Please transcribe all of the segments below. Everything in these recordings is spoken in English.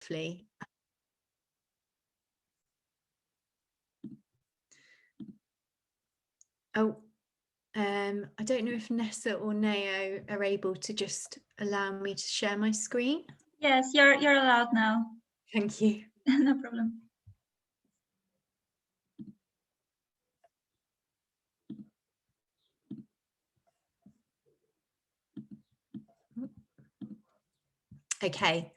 beautifully. Oh, I don't know if Nessa or Neo are able to just allow me to share my screen. Yes, you're allowed now. Thank you. No problem. Okay,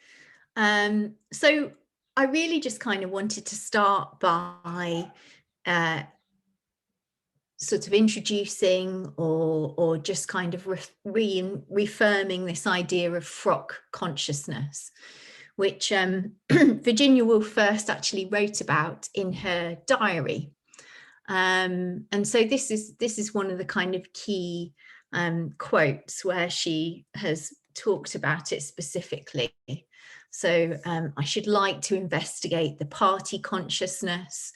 so I really just kind of wanted to start by sort of introducing or just kind of reaffirming this idea of frock consciousness, which Virginia Woolf first actually wrote about in her diary. And so this is one of the kind of key quotes where she has talked about it specifically. So I should like to investigate the party consciousness,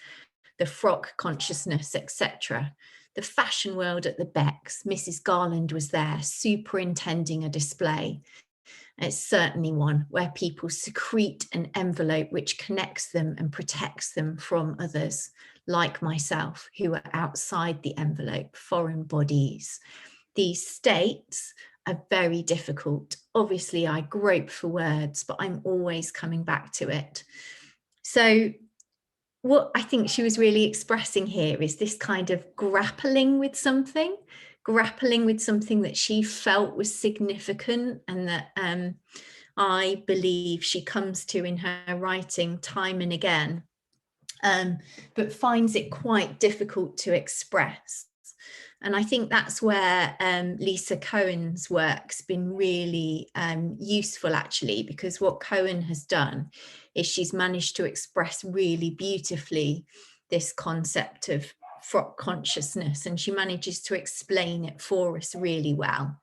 the frock consciousness, etc. The fashion world at the Becks. Mrs. Garland was there superintending a display. It's certainly one where people secrete an envelope which connects them and protects them from others, like myself, who are outside the envelope, foreign bodies. These states are very difficult. Obviously, I grope for words, but I'm always coming back to it. So what I think she was really expressing here is this kind of grappling with something that she felt was significant, and that I believe she comes to in her writing time and again, but finds it quite difficult to express. And I think that's where Lisa Cohen's work's been really useful, actually, because what Cohen has done is she's managed to express really beautifully this concept of frock consciousness, and she manages to explain it for us really well.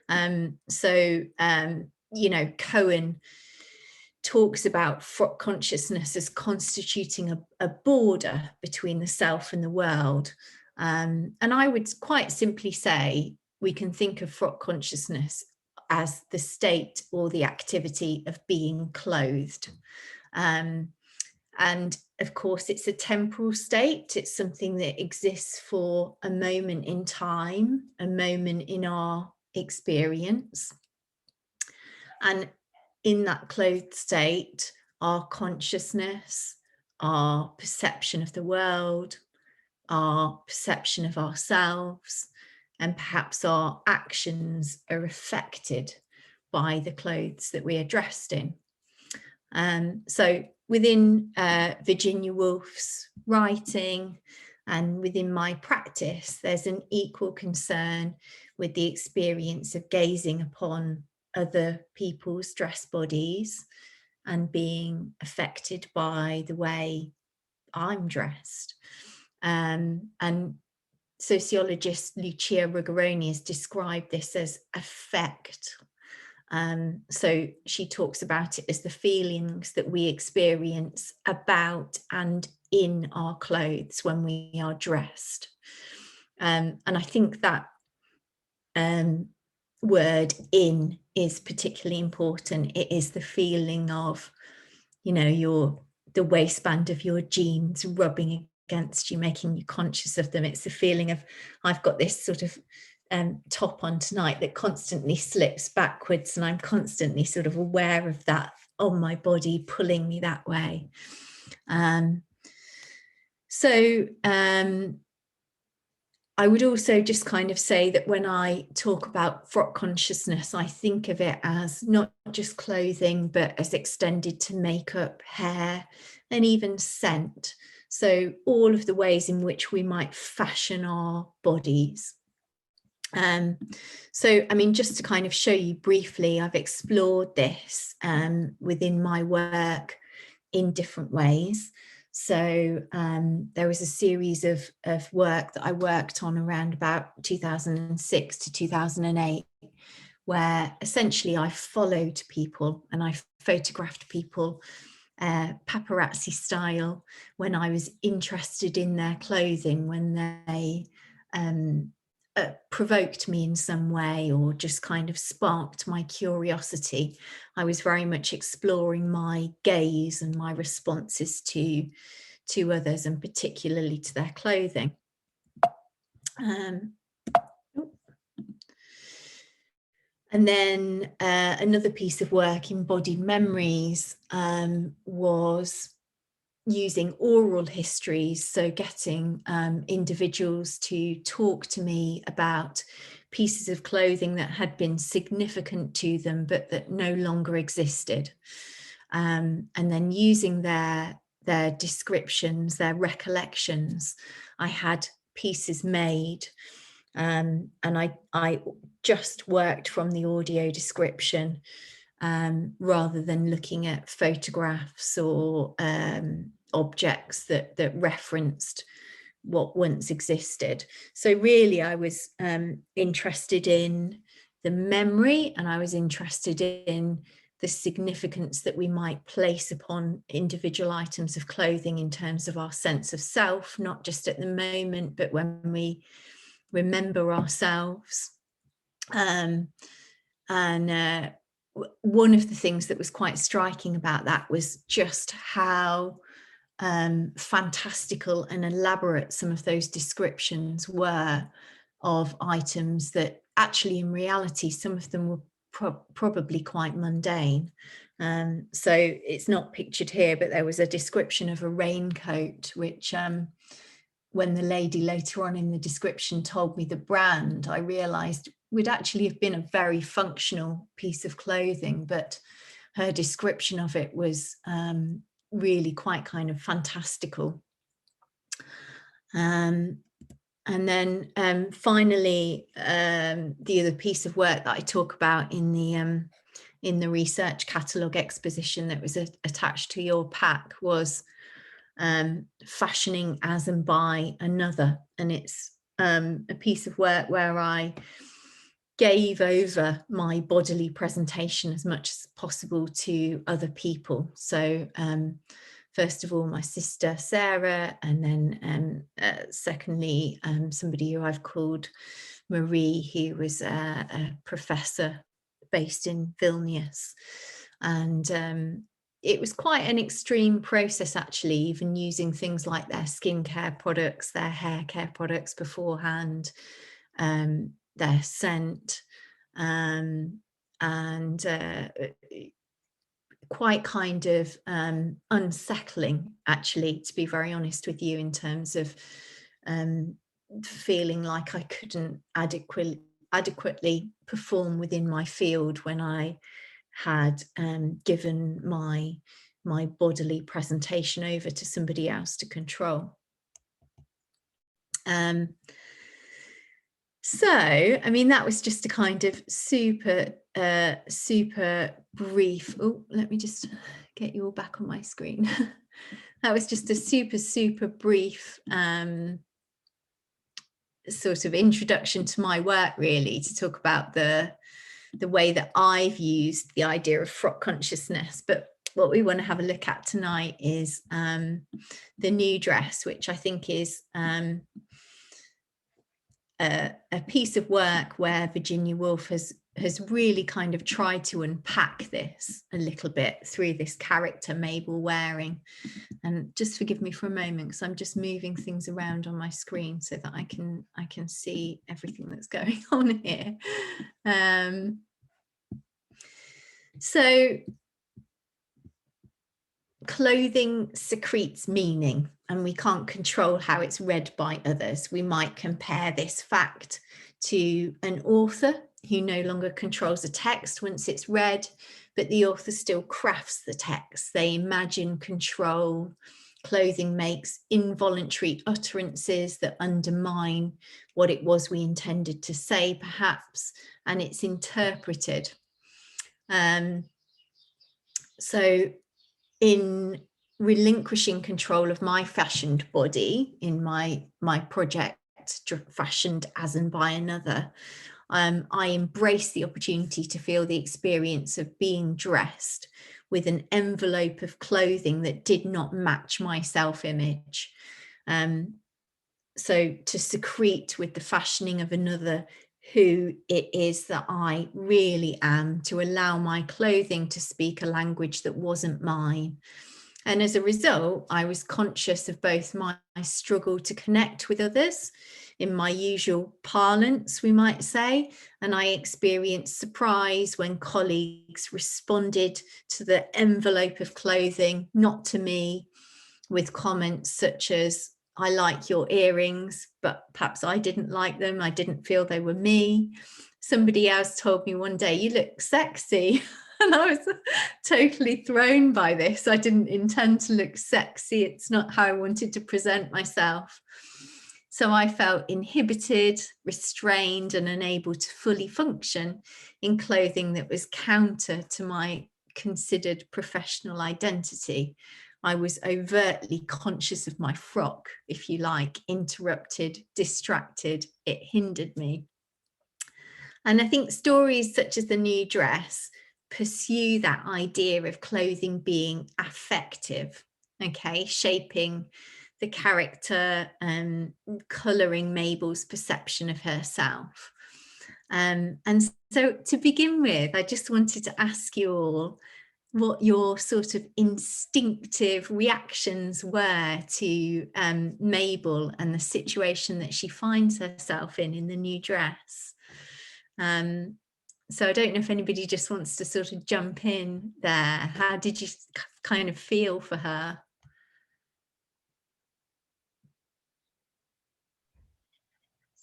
You know, Cohen talks about frock consciousness as constituting a border between the self and the world. And I would quite simply say we can think of frock consciousness as the state or the activity of being clothed. And of course, it's a temporal state. It's something that exists for a moment in time, a moment in our experience. And in that clothed state, our consciousness, our perception of the world, our perception of ourselves, and perhaps our actions are affected by the clothes that we are dressed in. So within Virginia Woolf's writing and within my practice, there's an equal concern with the experience of gazing upon other people's dress bodies and being affected by the way I'm dressed. And sociologist Lucia Ruggeroni has described this as affect. So she talks about it as the feelings that we experience about and in our clothes when we are dressed. And I think that word "in" is particularly important. It is the feeling of, you know, the waistband of your jeans rubbing against you, making you conscious of them. It's the feeling of, I've got this sort of top on tonight that constantly slips backwards, and I'm constantly sort of aware of that on my body, pulling me that way. I would also just kind of say that when I talk about frock consciousness, I think of it as not just clothing, but as extended to makeup, hair, and even scent. So all of the ways in which we might fashion our bodies. So, I mean, just to kind of show you briefly, I've explored this within my work in different ways. So there was a series of work that I worked on around about 2006 to 2008, where essentially I followed people and I photographed people paparazzi style when I was interested in their clothing, when they provoked me in some way or just kind of sparked my curiosity. I was very much exploring my gaze and my responses to others, and particularly to their clothing. And then another piece of work, Embodied Memories, was using oral histories, so getting individuals to talk to me about pieces of clothing that had been significant to them but that no longer existed, and then using their descriptions, their recollections. I had pieces made, and I just worked from the audio description, rather than looking at photographs or objects that referenced what once existed. So really I was interested in the memory, and I was interested in the significance that we might place upon individual items of clothing in terms of our sense of self, not just at the moment, but when we remember ourselves. And one of the things that was quite striking about that was just how fantastical and elaborate some of those descriptions were of items that actually in reality some of them were probably quite mundane. So it's not pictured here, but there was a description of a raincoat which when the lady later on in the description told me the brand, I realized would actually have been a very functional piece of clothing, but her description of it was really quite kind of fantastical. And then finally, the other piece of work that I talk about in the research catalogue exposition that was attached to your pack was fashioning as and by another, and it's a piece of work where I gave over my bodily presentation as much as possible to other people. So first of all my sister Sarah, and then secondly somebody who I've called Marie, who was a professor based in Vilnius. And it was quite an extreme process, actually, even using things like their skincare products, their hair care products beforehand, their scent, and quite kind of unsettling, actually, to be very honest with you, in terms of feeling like I couldn't adequately perform within my field when I had given my bodily presentation over to somebody else to control. So, I mean, that was just a kind of super brief. Oh, let me just get you all back on my screen. That was just a super brief sort of introduction to my work, really, to talk about the way that I've used the idea of frock consciousness. But what we want to have a look at tonight is the new dress, which I think is a piece of work where Virginia Woolf has really kind of tried to unpack this a little bit through this character Mabel Waring. And just forgive me for a moment, because I'm just moving things around on my screen so that I can see everything that's going on here. So clothing secretes meaning, and we can't control how it's read by others. We might compare this fact to an author who no longer controls a text once it's read, but the author still crafts the text. They imagine control. Clothing makes involuntary utterances that undermine what it was we intended to say, perhaps, and it's interpreted. So in relinquishing control of my fashioned body in my project Fashioned as and by Another, I embrace the opportunity to feel the experience of being dressed with an envelope of clothing that did not match my self-image. So to secrete with the fashioning of another who it is that I really am, to allow my clothing to speak a language that wasn't mine. And as a result, I was conscious of both my struggle to connect with others in my usual parlance, we might say, and I experienced surprise when colleagues responded to the envelope of clothing, not to me, with comments such as, I like your earrings, but perhaps I didn't like them. I didn't feel they were me. Somebody else told me one day, you look sexy. And I was totally thrown by this. I didn't intend to look sexy. It's not how I wanted to present myself. So I felt inhibited, restrained, and unable to fully function in clothing that was counter to my considered professional identity. I was overtly conscious of my frock, if you like, interrupted, distracted. It hindered me. And I think stories such as The New Dress pursue that idea of clothing being affective, okay, shaping the character and colouring Mabel's perception of herself. And so to begin with, I just wanted to ask you all what your sort of instinctive reactions were to Mabel and the situation that she finds herself in the new dress. So I don't know if anybody just wants to sort of jump in there. How did you kind of feel for her?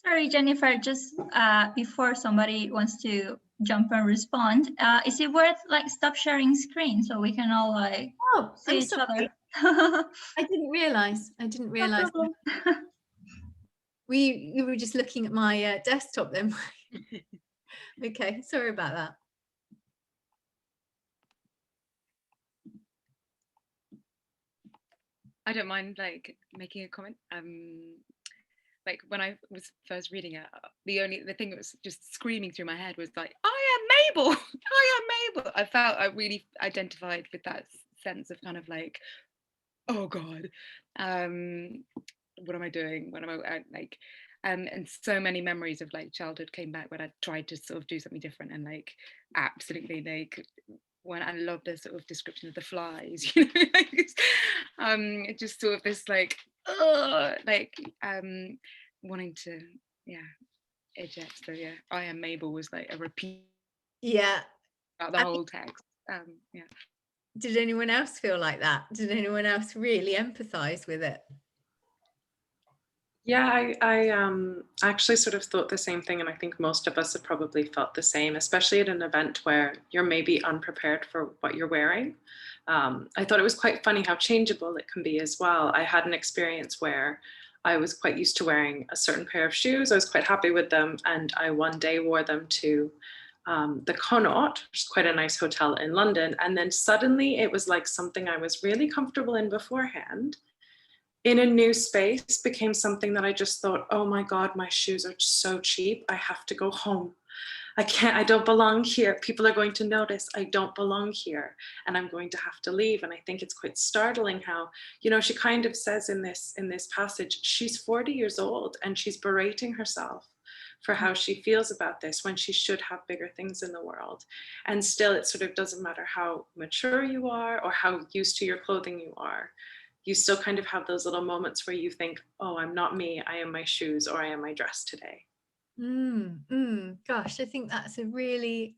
Sorry, Jennifer, just before somebody wants to jump and respond, is it worth like stop sharing screen so we can all like Oh, see I'm each sorry. other? I didn't realise. No problem. You were just looking at my desktop then. Okay, sorry about that. I don't mind like making a comment. Like when I was first reading it, the thing that was just screaming through my head was like, I am Mabel. I am Mabel. I felt I really identified with that sense of kind of like, oh God, what am I doing? What am I like? And so many memories of like childhood came back when I tried to sort of do something different, and like absolutely like when I love the sort of description of the flies, you know, like, just sort of this like wanting to eject. So yeah, I am Mabel was like a repeat Yeah. about the whole text. Yeah. Did anyone else feel like that? Did anyone else really empathize with it? Yeah, I actually sort of thought the same thing, and I think most of us have probably felt the same, especially at an event where you're maybe unprepared for what you're wearing. I thought it was quite funny how changeable it can be as well. I had an experience where I was quite used to wearing a certain pair of shoes. I was quite happy with them, and I one day wore them to the Connaught, which is quite a nice hotel in London, and then suddenly it was like something I was really comfortable in beforehand in a new space became something that I just thought, oh my God, my shoes are so cheap. I have to go home. I don't belong here. People are going to notice I don't belong here and I'm going to have to leave. And I think it's quite startling how, you know, she kind of says in this passage, she's 40 years old and she's berating herself for how she feels about this when she should have bigger things in the world. And still it sort of doesn't matter how mature you are or how used to your clothing you are. You still kind of have those little moments where you think, oh, I'm not me, I am my shoes, or I am my dress today. Gosh, I think that's a really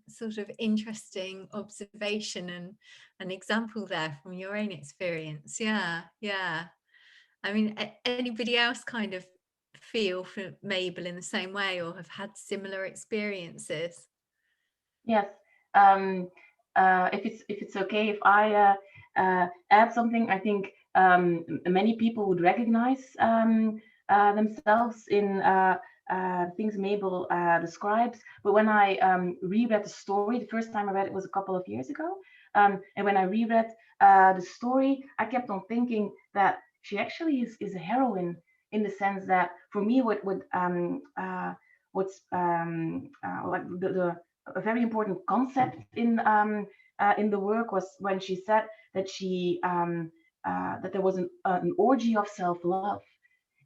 sort of interesting observation and an example there from your own experience. Yeah. I mean, anybody else kind of feel for Mabel in the same way or have had similar experiences? Yes. If it's okay, if I add something, I think many people would recognize themselves in things Mabel describes. But when I reread the story, the first time I read it was a couple of years ago, and when I reread the story, I kept on thinking that she actually is a heroine in the sense that for me, what's like the a very important concept in the work was when she said that she that there was an orgy of self-love,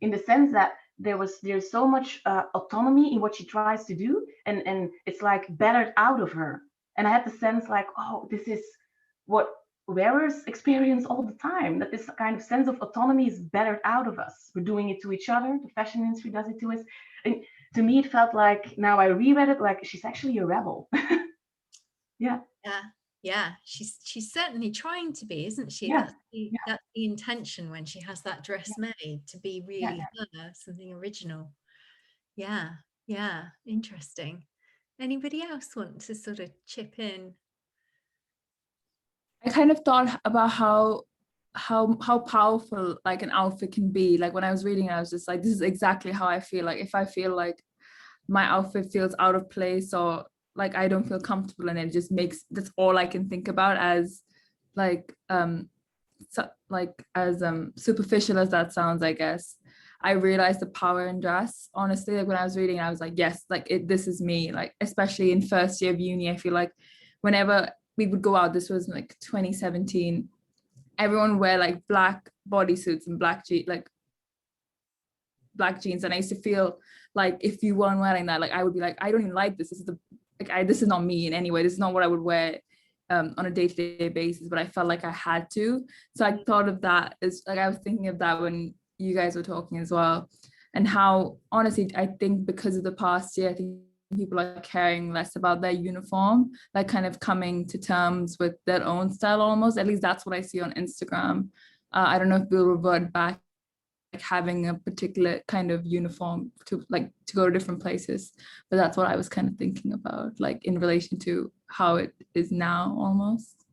in the sense that there's so much autonomy in what she tries to do, and it's like bettered out of her. And I had the sense like, oh, this is what wearers experience all the time, that this kind of sense of autonomy is bettered out of us. We're doing it to each other. The fashion industry does it to us. And to me, it felt like, now I reread it, like she's actually a rebel. Yeah. Yeah, she's certainly trying to be, isn't she? Yeah. That's the intention when she has that dress made, to be really her, something original. Yeah, interesting. Anybody else want to sort of chip in? I kind of thought about how powerful like an outfit can be. Like when I was reading, I was just like, this is exactly how I feel. Like if I feel like my outfit feels out of place, or like I don't feel comfortable, and it just makes, that's all I can think about, as like superficial as that sounds, I guess. I realized the power in dress, honestly. Like when I was reading, I was like, yes, like this is me. Like especially in first year of uni, I feel like whenever we would go out, this was like 2017, everyone would wear like black bodysuits and black jeans, and I used to feel like if you weren't wearing that, like I would be like, I don't even like this. This is not me in any way. This is not what I would wear on a day-to-day basis, but I felt like I had to. So I thought of that as like, I was thinking of that when you guys were talking as well, and how honestly I think because of the past year, I think people are caring less about their uniform, like kind of coming to terms with their own style almost. At least that's what I see on Instagram. I don't know if we'll revert back like having a particular kind of uniform to go to different places, but that's what I was kind of thinking about, like in relation to how it is now almost.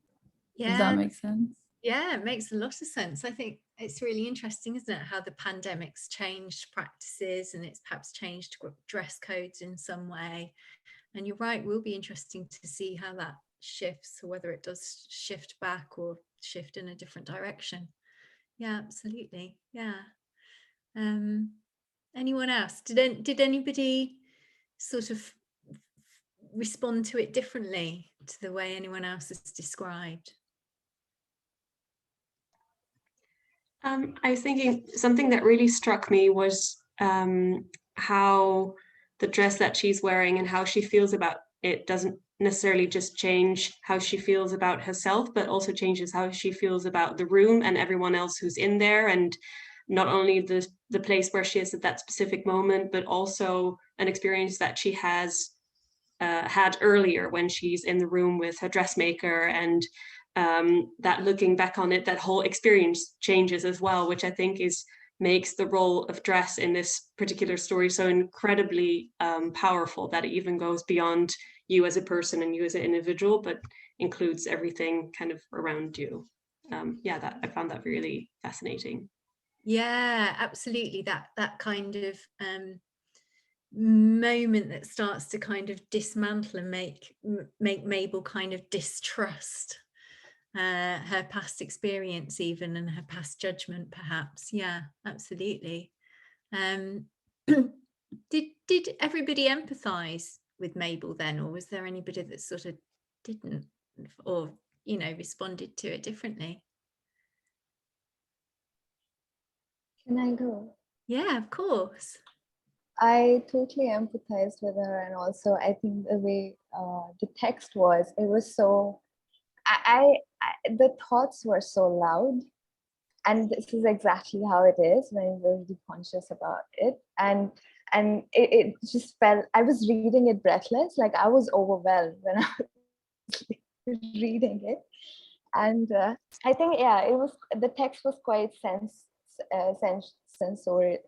Does that make sense? Yeah, it makes a lot of sense. I think it's really interesting, isn't it, how the pandemic's changed practices, and it's perhaps changed dress codes in some way. And you're right, will be interesting to see how that shifts, or whether it does shift back or shift in a different direction. Yeah, absolutely. Yeah. Anyone else? Did anybody sort of respond to it differently to the way anyone else has described? I was thinking something that really struck me was how the dress that she's wearing and how she feels about it doesn't necessarily just change how she feels about herself, but also changes how she feels about the room and everyone else who's in there, and not only the place where she is at that specific moment, but also an experience that she has had earlier when she's in the room with her dressmaker, and that looking back on it, that whole experience changes as well, which I think makes the role of dress in this particular story so incredibly powerful, that it even goes beyond you as a person and you as an individual, but includes everything kind of around you. That I found that really fascinating. Yeah, absolutely. That kind of moment that starts to kind of dismantle and make Mabel kind of distrust her past experience even, and her past judgment perhaps. Yeah, absolutely. Did everybody empathize with Mabel then, or was there anybody that sort of didn't, or responded to it differently? Can I go? Yeah, of course. I totally empathized with her, and also I think the way the text was, it was so, I the thoughts were so loud, and this is exactly how it is when you're really conscious about it, and it just felt, I was reading it breathless, like I was overwhelmed when I was reading it, and I think the text was quite sensorial.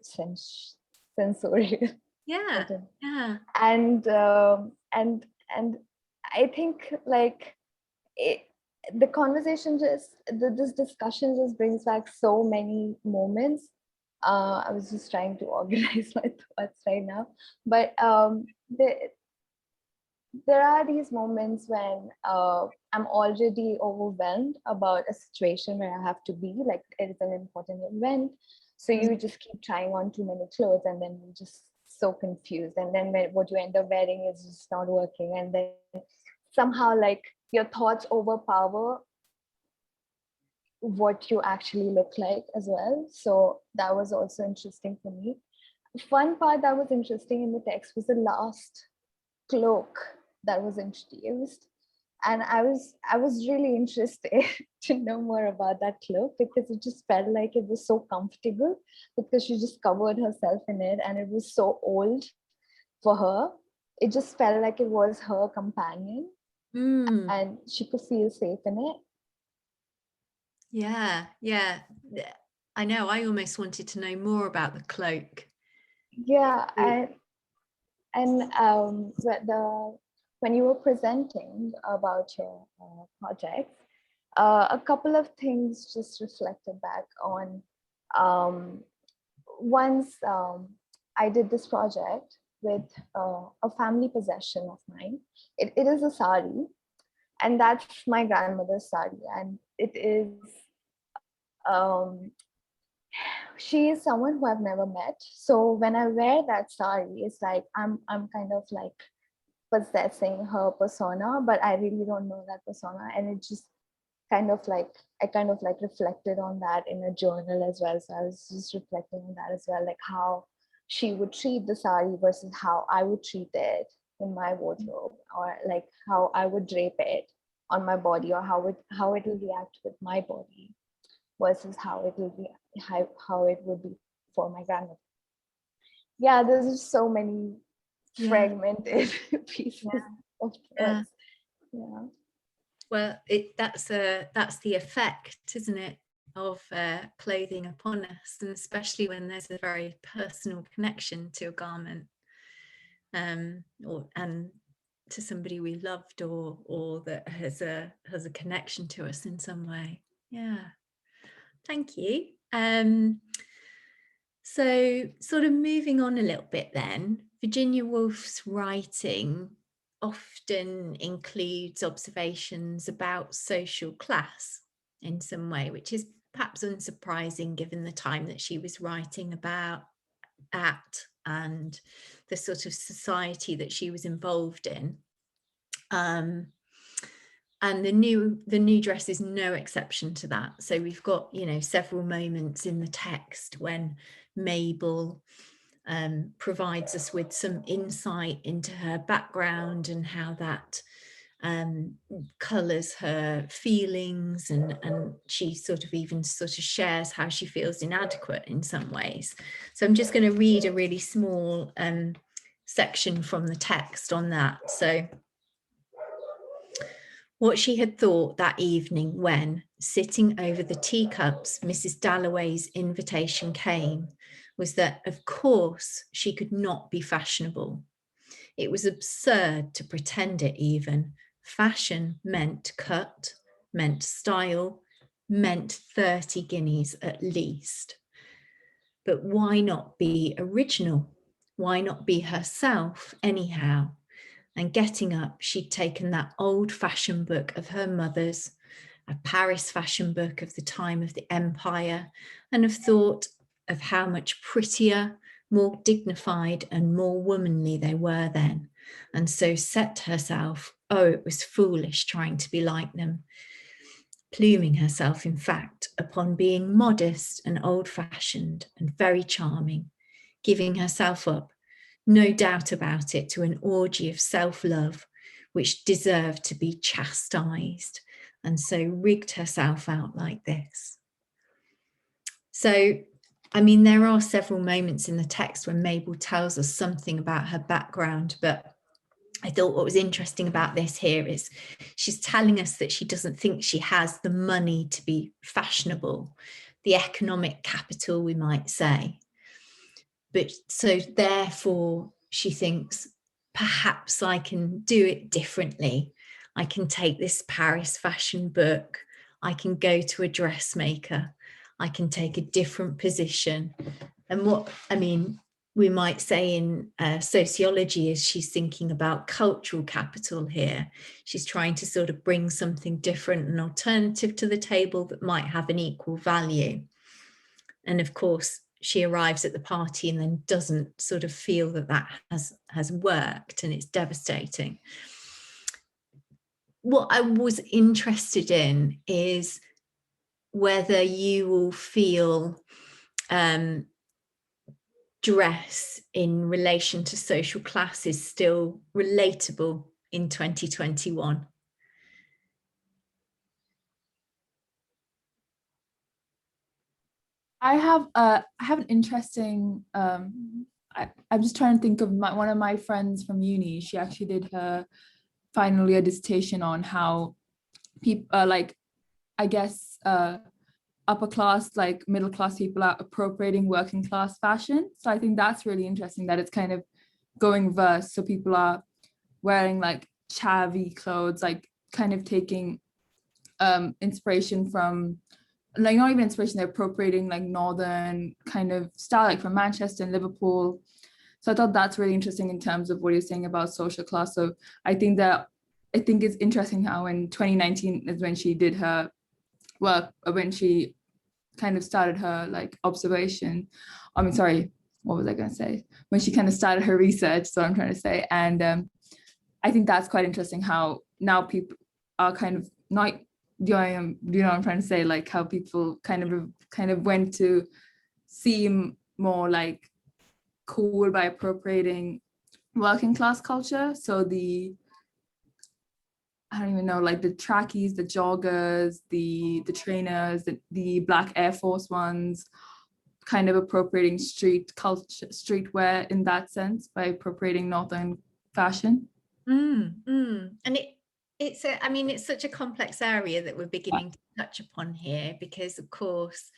Yeah. And I think like the conversation this discussion just brings back so many moments. I was just trying to organize my thoughts right now, but there are these moments when I'm already overwhelmed about a situation where I have to be, like it's an important event. So you just keep trying on too many clothes, and then you're just so confused. And then what you end up wearing is just not working. And then somehow like your thoughts overpower what you actually look like as well. So that was also interesting for me. One part that was interesting in the text was the last cloak that was introduced. And I was really interested to know more about that cloak, because it just felt like it was so comfortable, because she just covered herself in it and it was so old for her. It just felt like it was her companion and she could feel safe in it. Yeah. I know, I almost wanted to know more about the cloak. Yeah, and when you were presenting about your project, a couple of things just reflected back on. Once I did this project with a family possession of mine. It is a sari, and that's my grandmother's sari, and it is she is someone who I've never met. So when I wear that sari, it's like I'm kind of like possessing her persona, but I really don't know that persona. And it just kind of like, I kind of like reflected on that in a journal as well. So I was just reflecting on that as well, like how she would treat the sari versus how I would treat it in my wardrobe, or like how I would drape it on my body, or how it will react with my body versus how it will be, how it would be for my grandmother. Yeah, there's just so many fragmented pieces of thoughts. Yeah. Well, that's the effect, isn't it, of clothing upon us, and especially when there's a very personal connection to a garment, and to somebody we loved, or that has a connection to us in some way. Yeah, thank you. So sort of moving on a little bit then, Virginia Woolf's writing often includes observations about social class in some way, which is perhaps unsurprising given the time that she was writing about at, and the sort of society that she was involved in. And the new dress is no exception to that. So we've got, several moments in the text when Mabel provides us with some insight into her background and how that colours her feelings, and she sort of shares how she feels inadequate in some ways. So I'm just going to read a really small section from the text on that. So, what she had thought that evening when, sitting over the teacups, Mrs. Dalloway's invitation came, was that, of course, she could not be fashionable. It was absurd to pretend it even. Fashion meant cut, meant style, meant 30 guineas at least. But why not be original? Why not be herself anyhow? And getting up, she'd taken that old fashion book of her mother's, a Paris fashion book of the time of the Empire, and have thought of how much prettier, more dignified and more womanly they were then. And so said to herself, oh, it was foolish trying to be like them. Pluming herself, in fact, upon being modest and old-fashioned and very charming, giving herself up, no doubt about it, to an orgy of self-love which deserved to be chastised, and so rigged herself out like this. So, I mean, there are several moments in the text when Mabel tells us something about her background, but I thought what was interesting about this here is she's telling us that she doesn't think she has the money to be fashionable, the economic capital, we might say. But so therefore she thinks, perhaps I can do it differently. I can take this Paris fashion book. I can go to a dressmaker. I can take a different position. And what, I mean, we might say in sociology is she's thinking about cultural capital here. She's trying to sort of bring something different, an alternative to the table that might have an equal value. And of course, she arrives at the party and then doesn't sort of feel that that has worked, and it's devastating. What I was interested in is whether you will feel dress in relation to social class is still relatable in 2021. I have an interesting I'm just trying to think of one of my friends from uni. She actually did her final year dissertation on how people like, I guess upper class, like middle class people are appropriating working class fashion. So I think that's really interesting that it's kind of going reverse. So people are wearing like chavvy clothes, like kind of taking inspiration from, like not even inspiration, they're appropriating like northern kind of style, like from Manchester and Liverpool. So I thought that's really interesting in terms of what you're saying about social class. So I think it's interesting how in 2019 is when she did her work, when she kind of started her like observation. I mean, sorry, what was I going to say? When she kind of started her research, so I'm trying to say. And I think that's quite interesting how now people are kind of not, you know what I'm trying to say, like how people kind of went to seem more like cool by appropriating working class culture. So I don't even know, like the trackies, the joggers, the trainers, the black Air Force ones, kind of appropriating street culture, streetwear in that sense by appropriating northern fashion. And it's such a complex area that we're beginning to touch upon here, because of course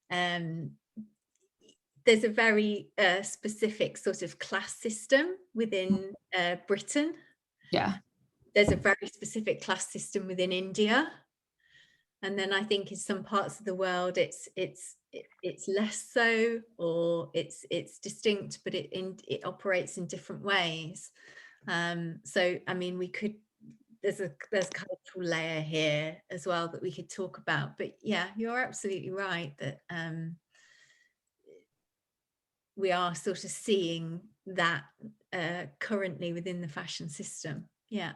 there's a very specific sort of class system within Britain. Yeah. There's a very specific class system within India. And then I think in some parts of the world it's less so, or it's distinct, but it operates in different ways. So I mean, there's a cultural layer here as well that we could talk about. But yeah, you're absolutely right that we are sort of seeing that currently within the fashion system. Yeah.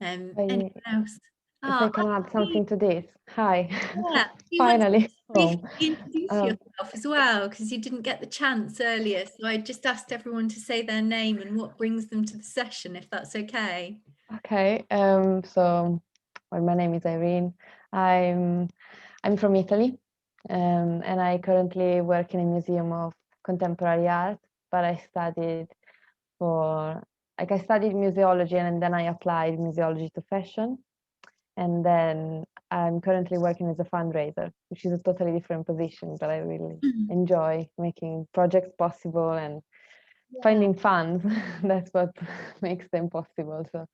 Anyone else? If I can add something to this. Hi. Yeah, Finally. Introduce yourself as well, because you didn't get the chance earlier. So I just asked everyone to say their name and what brings them to the session, if that's okay. Okay. So my name is Irene. I'm from Italy, and I currently work in a museum of contemporary art. But I studied museology, and then I applied museology to fashion. And then I'm currently working as a fundraiser, which is a totally different position, but I really enjoy making projects possible and finding funds. That's what makes them possible. So,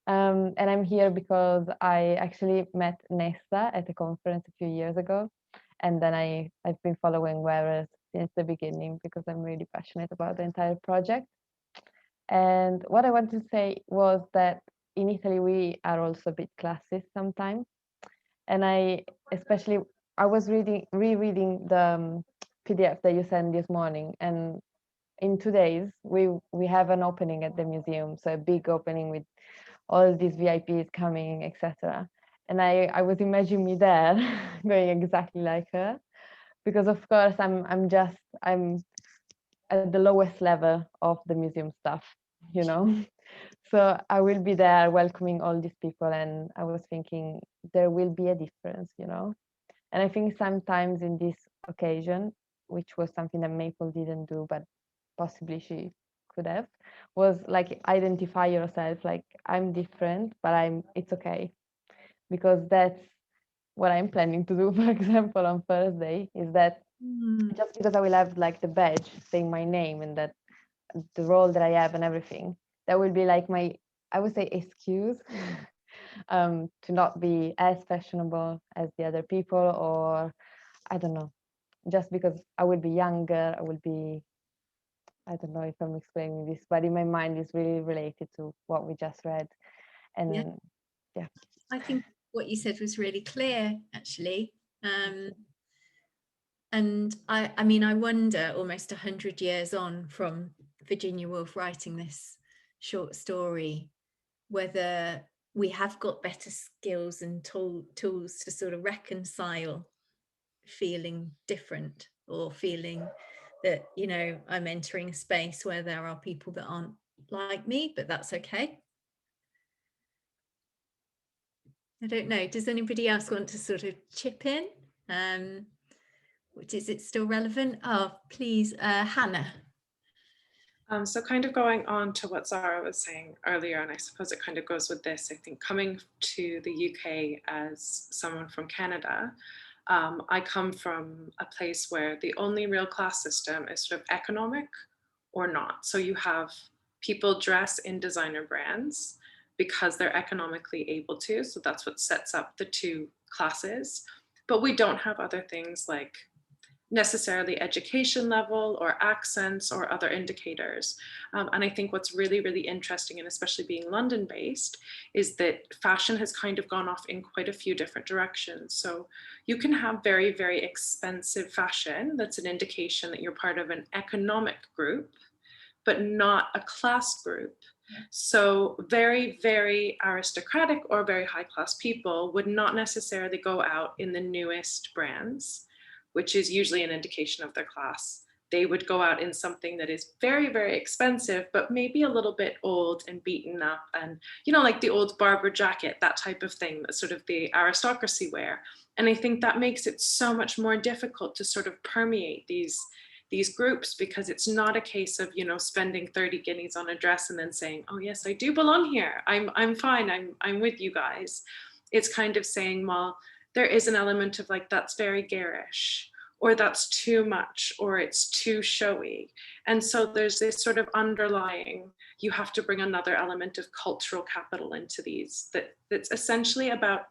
and I'm here because I actually met Nesta at a conference a few years ago. And then I've been following Wearers since the beginning because I'm really passionate about the entire project. And what I wanted to say was that in Italy, we are also a bit classist sometimes. And I was rereading the PDF that you sent this morning. And in 2 days, we have an opening at the museum. So a big opening with all these VIPs coming, etc. And I was imagining me there going exactly like her. Because of course I'm at the lowest level of the museum staff, you know. So I will be there welcoming all these people, and I was thinking there will be a difference, you know. And I think sometimes in this occasion, which was something that Maple didn't do, but possibly she could have, was like identify yourself, like I'm different, but it's okay. Because that's what I'm planning to do, for example, on Thursday, is that just because I will have like the badge saying my name and that the role that I have and everything, that will be like my, I would say, excuse to not be as fashionable as the other people, or I don't know, just because I will be younger, I don't know if I'm explaining this, but in my mind it's really related to what we just read. And yeah. I think what you said was really clear, actually. And I mean, I wonder, almost 100 years on from Virginia Woolf writing this short story, whether we have got better skills and tools to sort of reconcile feeling different, or feeling that, you know, I'm entering a space where there are people that aren't like me, but that's okay. I don't know. Does anybody else want to sort of chip in? Is it still relevant? Oh, please, Hannah. So kind of going on to what Zara was saying earlier, and I suppose it kind of goes with this, I think coming to the UK as someone from Canada, I come from a place where the only real class system is sort of economic or not. So you have people dress in designer brands because they're economically able to. So that's what sets up the two classes. But we don't have other things like necessarily education level or accents or other indicators. And I think what's really, really interesting, and especially being London based, is that fashion has kind of gone off in quite a few different directions. So you can have very, very expensive fashion that's an indication that you're part of an economic group, but not a class group. So very, very aristocratic or very high class people would not necessarily go out in the newest brands, which is usually an indication of their class. They would go out in something that is very, very expensive, but maybe a little bit old and beaten up, and, you know, like the old Barber jacket, that type of thing, that's sort of the aristocracy wear. And I think that makes it so much more difficult to sort of permeate these groups, because it's not a case of, you know, spending 30 guineas on a dress and then saying, oh yes, I do belong here. I'm fine. I'm with you guys. It's kind of saying, well, there is an element of like, that's very garish, or that's too much, or it's too showy. And so there's this sort of underlying, you have to bring another element of cultural capital into these, that's essentially about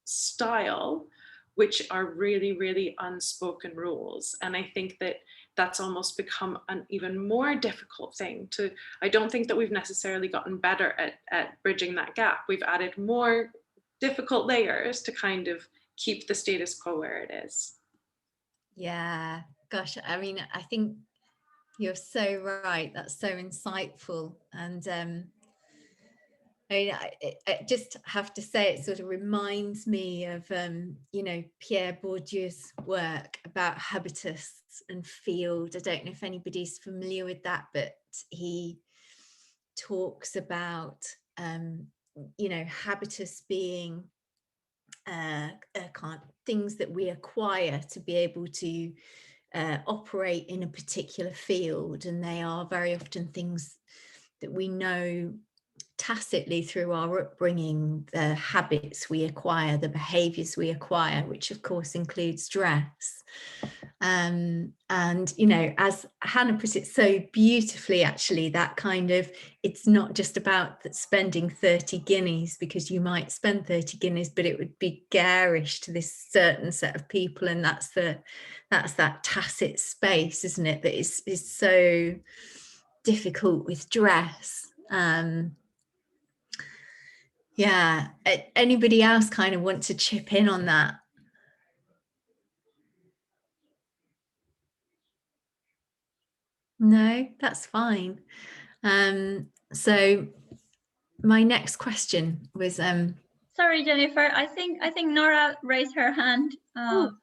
style, which are really, really unspoken rules. And I think that that's almost become an even more difficult thing to, I don't think that we've necessarily gotten better at bridging that gap. We've added more difficult layers to kind of keep the status quo where it is. Yeah, gosh, I mean, I think you're so right. That's so insightful. And I mean, I just have to say, it sort of reminds me of, you know, Pierre Bourdieu's work about habitus and field. I don't know if anybody's familiar with that, but he talks about, you know, habitus being things that we acquire to be able to operate in a particular field, and they are very often things that we know tacitly through our upbringing, the habits we acquire, the behaviors we acquire, which of course includes dress. And, you know, as Hannah put it so beautifully, actually, that kind of, it's not just about spending 30 guineas, because you might spend 30 guineas, but it would be garish to this certain set of people. And that's that tacit space, isn't it, that is so difficult with dress. Yeah, anybody else kind of want to chip in on that? No, that's fine. So my next question was sorry, Jennifer, I think Nora raised her hand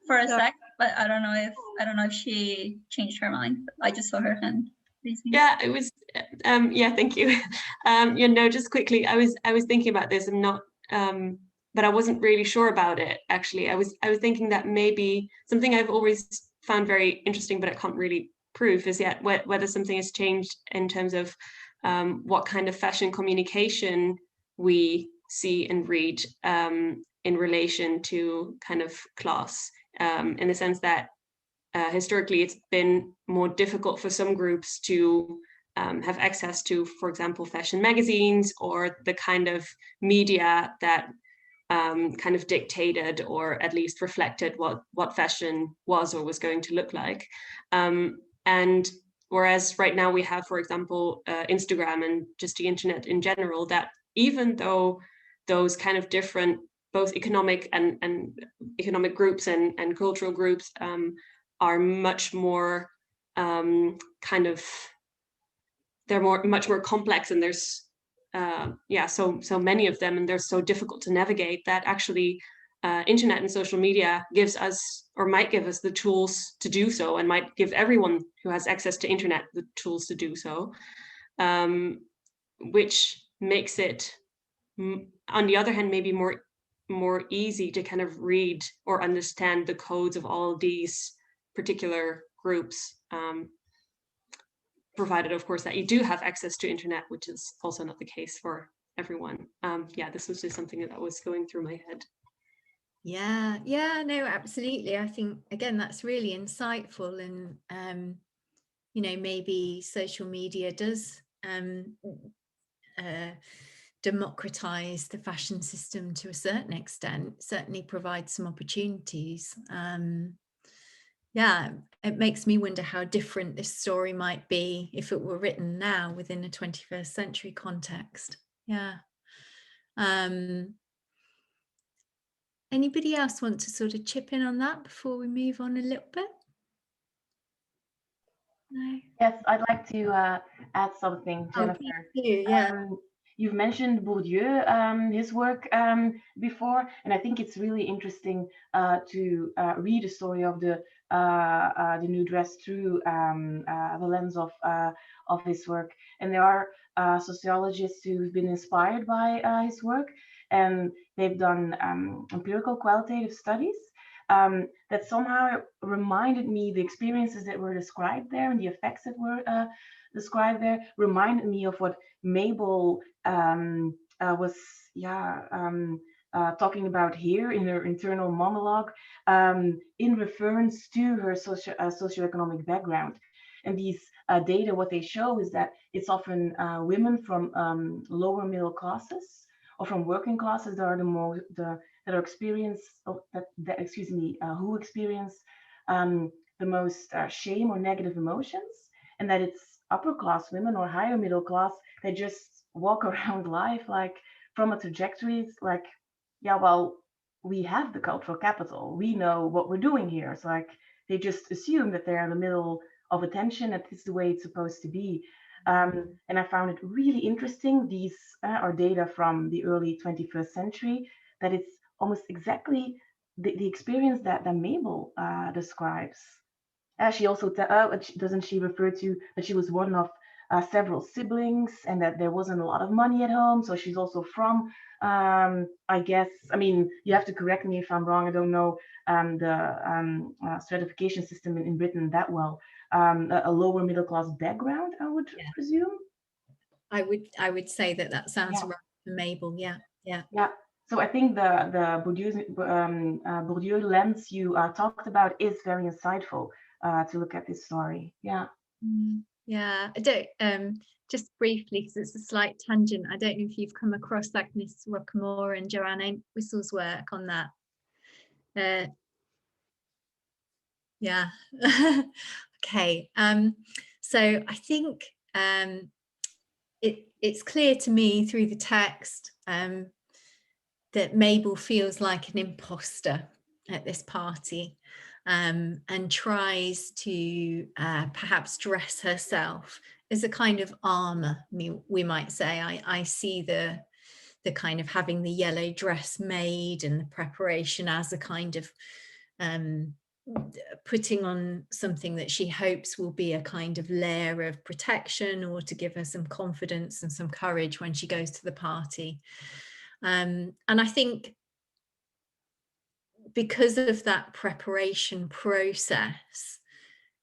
for a sec, but I don't know if she changed her mind. I just saw her hand raising. Yeah, it was yeah, thank you. You know, just quickly, I was thinking about this, and not but I wasn't really sure about it, actually. I was thinking that maybe something I've always found very interesting, but I can't really prove, is yet whether something has changed in terms of what kind of fashion communication we see and read in relation to kind of class, in the sense that historically it's been more difficult for some groups to have access to, for example, fashion magazines, or the kind of media that kind of dictated, or at least reflected, what fashion was or was going to look like. And whereas right now we have, for example, Instagram and just the internet in general, that even though those kind of different, both economic and economic groups and cultural groups are much more kind of, they're much more complex, and there's yeah, so many of them, and they're so difficult to navigate, that actually internet and social media gives us, or might give us, the tools to do so, and might give everyone who has access to internet the tools to do so, which makes it, on the other hand, maybe more easy to kind of read or understand the codes of all these particular groups, provided, of course, that you do have access to internet, which is also not the case for everyone. Yeah, this was just something that was going through my head. Yeah, no, absolutely. I think, again, that's really insightful, and you know, maybe social media does democratize the fashion system to a certain extent, certainly provide some opportunities. Yeah, it makes me wonder how different this story might be if it were written now within a 21st century context. Yeah. Anybody else want to sort of chip in on that before we move on a little bit? No. Yes, I'd like to add something, Jennifer. Yeah. You've mentioned Bourdieu, his work before, and I think it's really interesting to read the story of the new dress through the lens of his work. And there are sociologists who've been inspired by his work, and they've done empirical qualitative studies that somehow reminded me, the experiences that were described there and the effects that were described there reminded me of what Mabel was talking about here in her internal monologue, in reference to her socioeconomic background. And these data, what they show is that it's often women from lower middle classes or from working classes that are that are who experience the most shame or negative emotions, and that it's upper class women or higher middle class that just walk around life like from a trajectory like, yeah, well, we have the cultural capital, we know what we're doing here. It's like they just assume that they're in the middle of attention, that it's the way it's supposed to be. And I found it really interesting. These are data from the early 21st century, that it's almost exactly the experience that Mabel describes. She also doesn't she refer to that she was one of several siblings, and that there wasn't a lot of money at home. So she's also from, I guess, I mean, you have to correct me if I'm wrong. I don't know the stratification system in Britain that well. A lower middle class background, I would presume. I would say that sounds right for Mabel. Yeah. So I think the Bourdieu lens you talked about is very insightful to look at this story. Yeah. Yeah, I don't, just briefly, because it's a slight tangent, I don't know if you've come across Agnes Rockamore and Joanne Whistle's work on that. Yeah. Okay. So I think it's clear to me through the text that Mabel feels like an imposter at this party, and tries to perhaps dress herself as a kind of armor, we might say. I see the kind of having the yellow dress made and the preparation as a kind of putting on something that she hopes will be a kind of layer of protection, or to give her some confidence and some courage when she goes to the party. And I think because of that preparation process,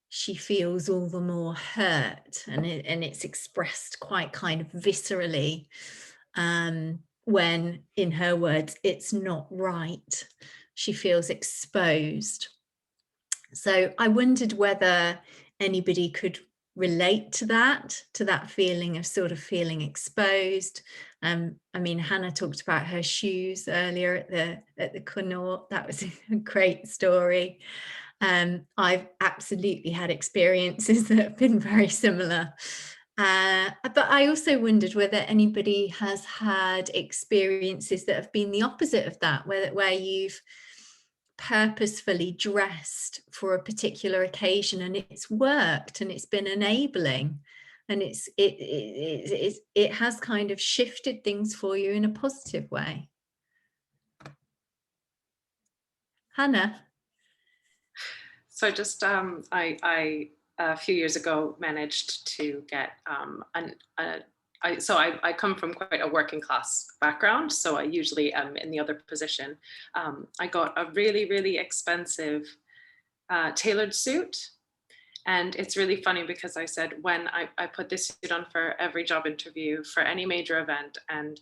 she feels all the more hurt, and it's expressed quite kind of viscerally when, in her words, it's not right. She feels exposed. So I wondered whether anybody could relate to that feeling of sort of feeling exposed. I mean, Hannah talked about her shoes earlier at the Connaught. That was a great story. I've absolutely had experiences that have been very similar. But I also wondered whether anybody has had experiences that have been the opposite of that, where you've purposefully dressed for a particular occasion and it's worked and it's been enabling. and it has kind of shifted things for you in a positive way. Hannah? So just I a few years ago managed to get I come from quite a working class background, so I usually am in the other position. I got a really, really expensive tailored suit. And it's really funny because I said, when I put this suit on for every job interview, for any major event, and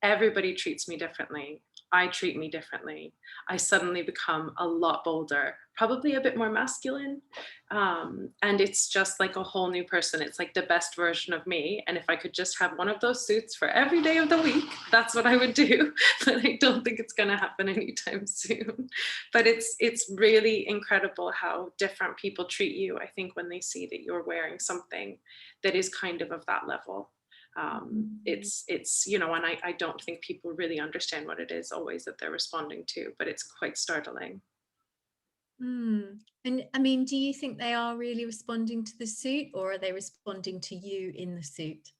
everybody treats me differently, I treat me differently, I suddenly become a lot bolder, probably a bit more masculine. And it's just like a whole new person. It's like the best version of me. And if I could just have one of those suits for every day of the week, that's what I would do. But I don't think it's going to happen anytime soon. But it's really incredible how different people treat you, I think, when they see that you're wearing something that is kind of that level. It's you know, and I don't think people really understand what it is always that they're responding to, but it's quite startling. And I mean, do you think they are really responding to the suit, or are they responding to you in the suit?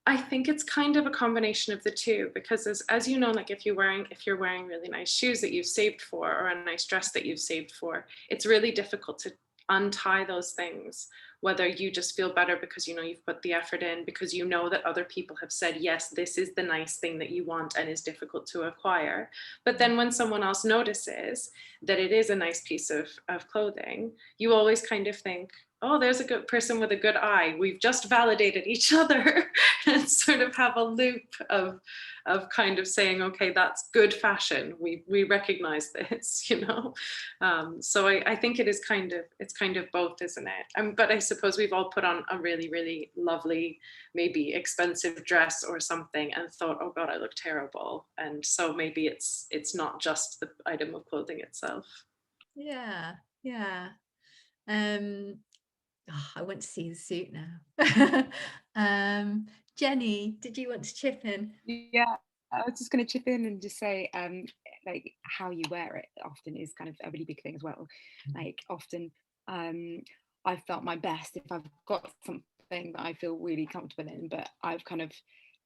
I think it's kind of a combination of the two, because as you know, like if you're wearing really nice shoes that you've saved for, or a nice dress that you've saved for, it's really difficult to untie those things, whether you just feel better because you know you've put the effort in, because you know that other people have said, yes, this is the nice thing that you want and is difficult to acquire. But then when someone else notices that it is a nice piece of clothing, you always kind of think, oh, there's a good person with a good eye. We've just validated each other, and sort of have a loop of kind of saying, okay, that's good fashion. We recognize this, you know. So I think it's kind of both, isn't it? But I suppose we've all put on a really, really lovely, maybe expensive dress or something and thought, oh God, I look terrible. And so maybe it's not just the item of clothing itself. Yeah. I want to see the suit now. Jenny, did you want to chip in? Yeah, I was just going to chip in and just say, like, how you wear it often is kind of a really big thing as well. Like, often I've felt my best if I've got something that I feel really comfortable in, but I've kind of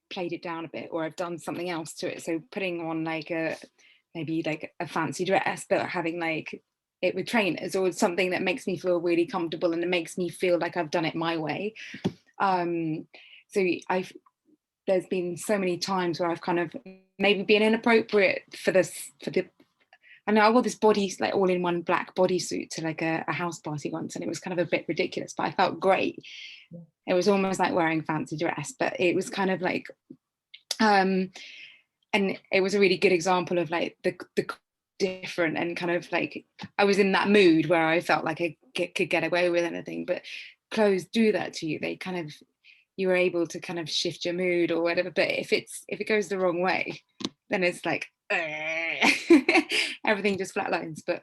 played it down a bit, or I've done something else to it. So putting on like maybe like a fancy dress, but having like it with trainers, or something that makes me feel really comfortable and it makes me feel like I've done it my way. So there's been so many times where I've kind of maybe been inappropriate for the I know I wore this body, like all-in-one black bodysuit to like a house party once, and it was kind of a bit ridiculous, but I felt great. It was almost like wearing a fancy dress, but it was kind of like and it was a really good example of like the different, and kind of like I was in that mood where I felt like I could get away with anything. But clothes do that to you. They kind of, you were able to kind of shift your mood or whatever. But if it goes the wrong way, then it's like everything just flatlines. But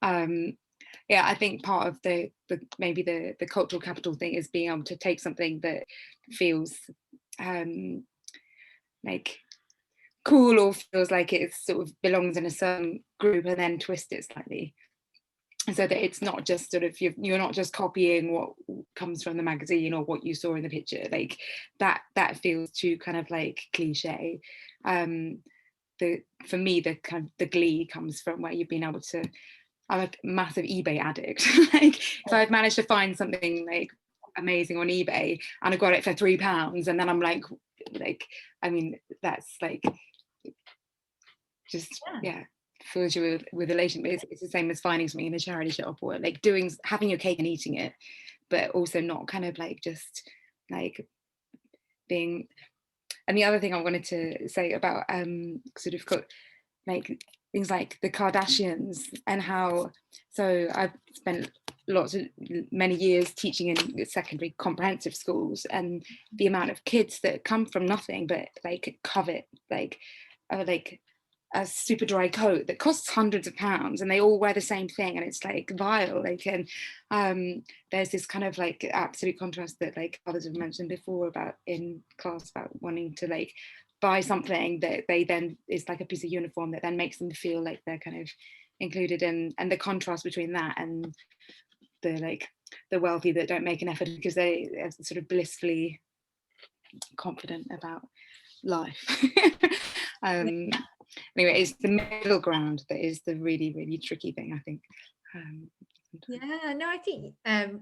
yeah, I think part of the maybe the cultural capital thing is being able to take something that feels like cool, or feels like it sort of belongs in a certain group, and then twist it slightly, so that it's not just sort of you're not just copying what comes from the magazine or what you saw in the picture, like that feels too kind of like cliche. For me, the kind of the glee comes from where you've been able to, I'm a massive eBay addict. Like if I've managed to find something like amazing on eBay and I got it for £3, and then I'm like I mean, that's like just yeah, fills you with elation. But it's the same as finding something in a charity shop, or like having your cake and eating it, but also not kind of like just like being. And the other thing I wanted to say about sort of like things like the Kardashians, and how, so I've spent many years teaching in secondary comprehensive schools, and the amount of kids that come from nothing but like covet like a super dry coat that costs hundreds of pounds, and they all wear the same thing, and it's like vile. Like, and there's this kind of like absolute contrast that like others have mentioned before about in class, about wanting to like buy something that they then is like a piece of uniform that then makes them feel like they're kind of included in, and the contrast between that and the like the wealthy that don't make an effort because they're sort of blissfully confident about life. Anyway, it's the middle ground that is the really, really tricky thing, I think. Yeah, no, I think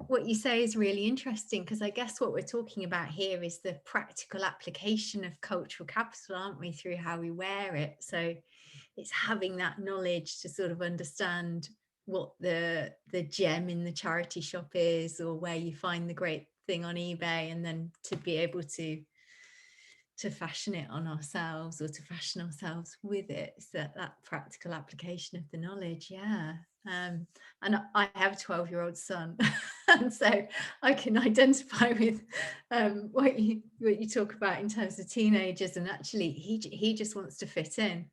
what you say is really interesting, because I guess what we're talking about here is the practical application of cultural capital, aren't we, through how we wear it. So it's having that knowledge to sort of understand what the gem in the charity shop is, or where you find the great thing on eBay, and then to be able to fashion it on ourselves, or to fashion ourselves with it. So that practical application of the knowledge. Yeah. And I have a 12-year-old son, and so I can identify with what you talk about in terms of teenagers. And actually he just wants to fit in.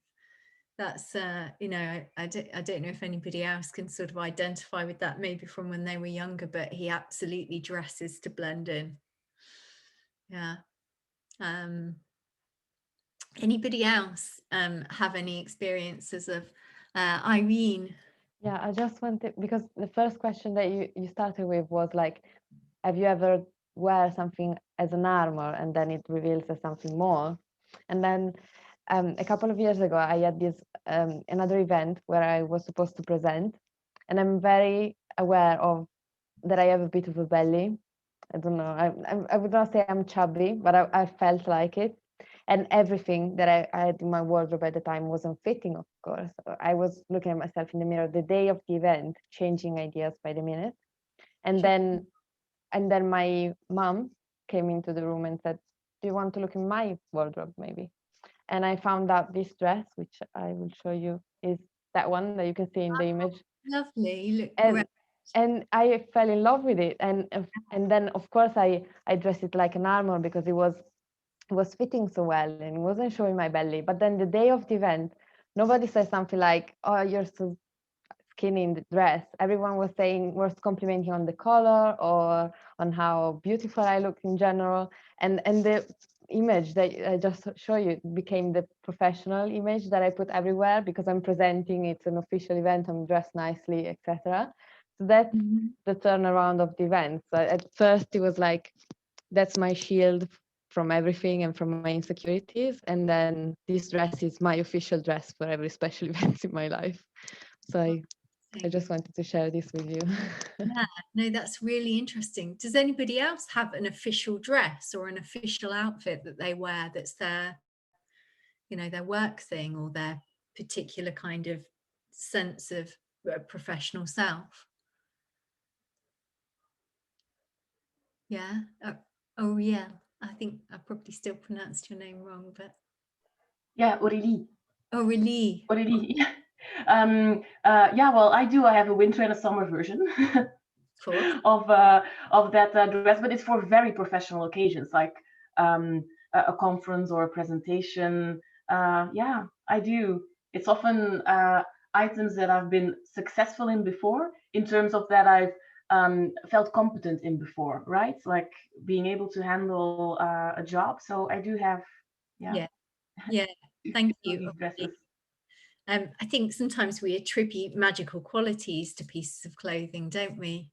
That's you know, I don't know if anybody else can sort of identify with that, maybe from when they were younger, but he absolutely dresses to blend in. Yeah. Anybody else have any experiences of Irene? Yeah, I just wanted, because the first question that you started with was like, have you ever wear something as an armor and then it reveals as something more? And then a couple of years ago, I had this another event where I was supposed to present, and I'm very aware of that I have a bit of a belly. I don't know, I would not say I'm chubby, but I felt like it. And everything that I had in my wardrobe at the time wasn't fitting, of course. I was looking at myself in the mirror the day of the event, changing ideas by the minute. And then my mom came into the room and said, do you want to look in my wardrobe maybe? And I found out this dress, which I will show you, is that one that you can see in the image. Lovely, you look great. And I fell in love with it. And then of course I dressed it like an armor, because it was fitting so well and it wasn't showing my belly. But then the day of the event, nobody said something like, oh, you're so skinny in the dress. Everyone was complimenting on the color or on how beautiful I looked in general. And the image that I just show you became the professional image that I put everywhere, because I'm presenting, it's an official event, I'm dressed nicely, etc. So that's the turnaround of the event. So at first it was like, that's my shield from everything and from my insecurities. And then this dress is my official dress for every special event in my life. So I just wanted to share this with you. Yeah, no, that's really interesting. Does anybody else have an official dress or an official outfit that they wear that's their, you know, their work thing, or their particular kind of sense of professional self? Yeah. Oh yeah, I think I probably still pronounced your name wrong, but Yeah, Aurélie. Aurélie. Aurélie. Yeah, well, I have a winter and a summer version of that dress, but it's for very professional occasions, like a conference or a presentation. Yeah, I do. It's often items that I've been successful in before, in terms of that I've felt competent in before, right? Like being able to handle a job. So I do have, yeah. Thank you. Dresses. I think sometimes we attribute magical qualities to pieces of clothing, don't we?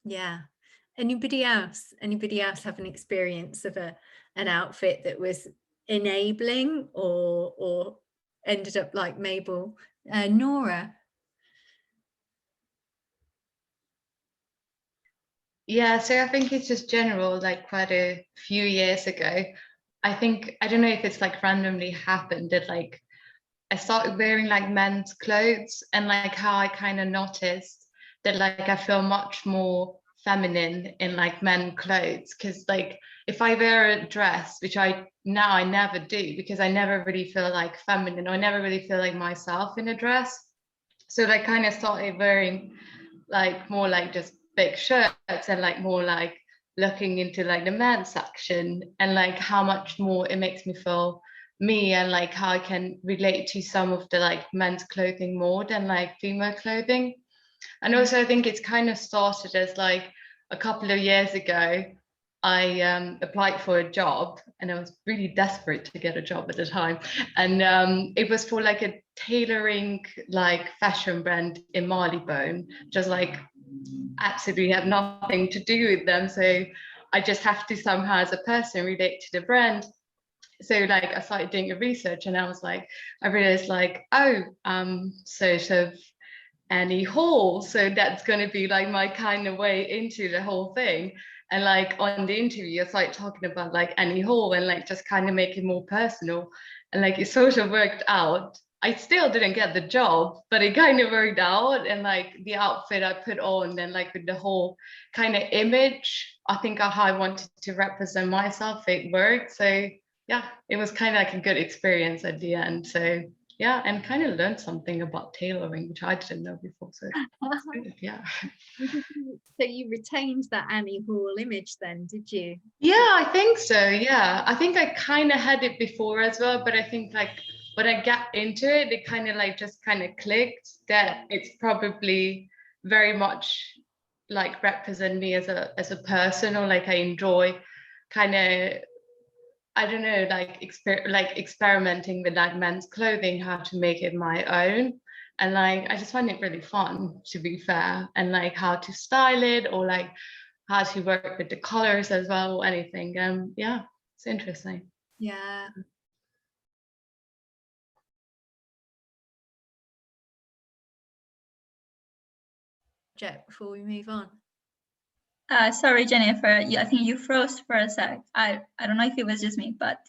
Yeah. Anybody else have an experience of an outfit that was enabling or ended up like Mabel? Nora? Yeah, so I think it's just general, like quite a few years ago. I don't know if it's like randomly happened that like I started wearing like men's clothes, and like how I kind of noticed that like I feel much more feminine in like men's clothes, because like if I wear a dress, which I never do, because I never really feel like feminine, or I never really feel like myself in a dress. So I kind of started wearing like more like just big shirts, and like more like looking into like the men's section, and like how much more it makes me feel me, and like how I can relate to some of the like men's clothing more than like female clothing. And also I think it's kind of started as like a couple of years ago I applied for a job, and I was really desperate to get a job at the time, and it was for like a tailoring like fashion brand in Marylebone, just like absolutely have nothing to do with them. So I just have to somehow as a person relate to the brand. So like I started doing the research and I was like, I realized like, oh, sort of Annie Hall. So that's going to be like my kind of way into the whole thing. And like on the interview, I started talking about like Annie Hall and like just kind of make it more personal. And like it sort of worked out. I still didn't get the job, but it kind of worked out. And like the outfit I put on, and like with the whole kind of image, I think how I wanted to represent myself, it worked. So yeah, it was kind of like a good experience at the end. So yeah, and kind of learned something about tailoring, which I didn't know before. So good, yeah. So you retained that Annie Hall image then, did you? Yeah, I think so. Yeah, I think I kind of had it before as well, but I think like when I got into it, it kind of like just kind of clicked that it's probably very much like represent me as a person, or like I enjoy kind of, I don't know, like experimenting with like men's clothing, how to make it my own. And like I just find it really fun, to be fair, and like how to style it, or like how to work with the colors as well, or anything. Yeah, it's interesting. Yeah. Jet, before we move on. Sorry, Jennifer, I think you froze for a sec. I don't know if it was just me, but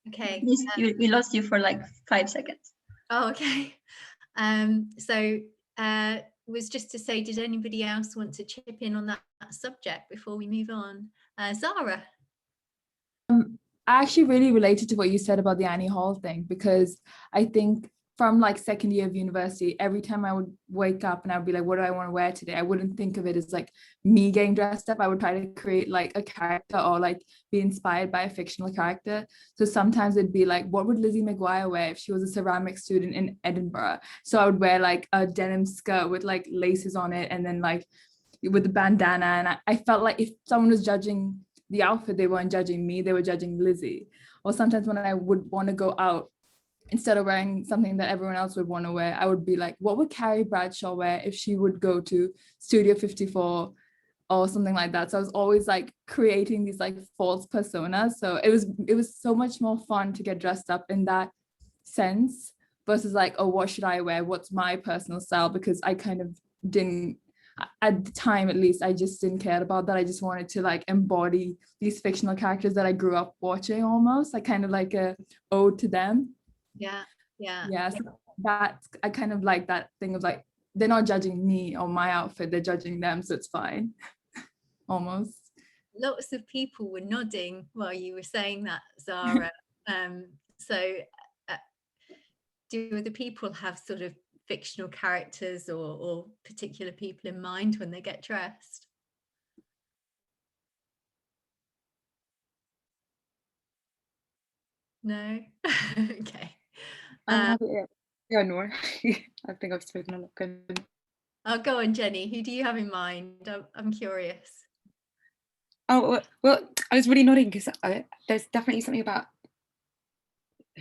Okay. we lost you for like 5 seconds. Oh, okay. So was just to say, did anybody else want to chip in on that subject before we move on? Zara? I actually really related to what you said about the Annie Hall thing, because I think from like second year of university, every time I would wake up and I would be like, what do I want to wear today? I wouldn't think of it as like me getting dressed up. I would try to create like a character, or like be inspired by a fictional character. So sometimes it'd be like, what would Lizzie McGuire wear if she was a ceramic student in Edinburgh? So I would wear like a denim skirt with like laces on it, and then like with the bandana. And I felt like if someone was judging the outfit, they weren't judging me, they were judging Lizzie. Or sometimes when I would want to go out, instead of wearing something that everyone else would want to wear, I would be like, what would Carrie Bradshaw wear if she would go to Studio 54 or something like that? So I was always like creating these like false personas. So it was so much more fun to get dressed up in that sense versus like, oh, what should I wear? What's my personal style? Because I kind of didn't, at the time at least, I just didn't care about that. I just wanted to like embody these fictional characters that I grew up watching, almost like kind of like a ode to them. Yeah. So that I kind of like that thing of like, they're not judging me or my outfit, they're judging them, so it's fine. Almost. Lots of people were nodding while you were saying that, Zara. So do the people have sort of fictional characters or particular people in mind when they get dressed? No? Okay. Yeah, Nora. I think I've spoken a lot. Oh, go on, Jenny. Who do you have in mind? I'm curious. Oh, well, I was really nodding because there's definitely something about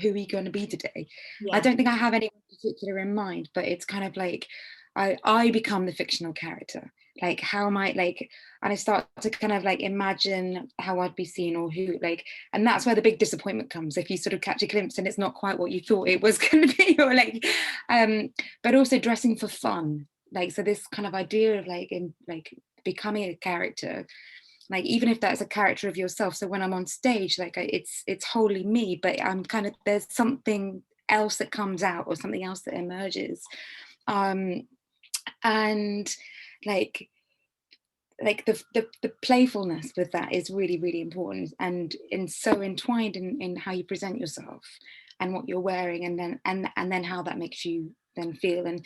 who are you going to be today. Yeah. I don't think I have anyone particular in mind, but it's kind of like I become the fictional character. Like, how am I, like, and I start to kind of like imagine how I'd be seen, or who, like, and that's where the big disappointment comes, if you sort of catch a glimpse and it's not quite what you thought it was going to be, or like, but also dressing for fun. Like, so this kind of idea of like becoming a character, like even if that's a character of yourself. So when I'm on stage, like it's wholly me, but I'm kind of, there's something else that comes out, or something else that emerges. And like the playfulness with that is really, really important, and so entwined in how you present yourself and what you're wearing, and then how that makes you then feel. And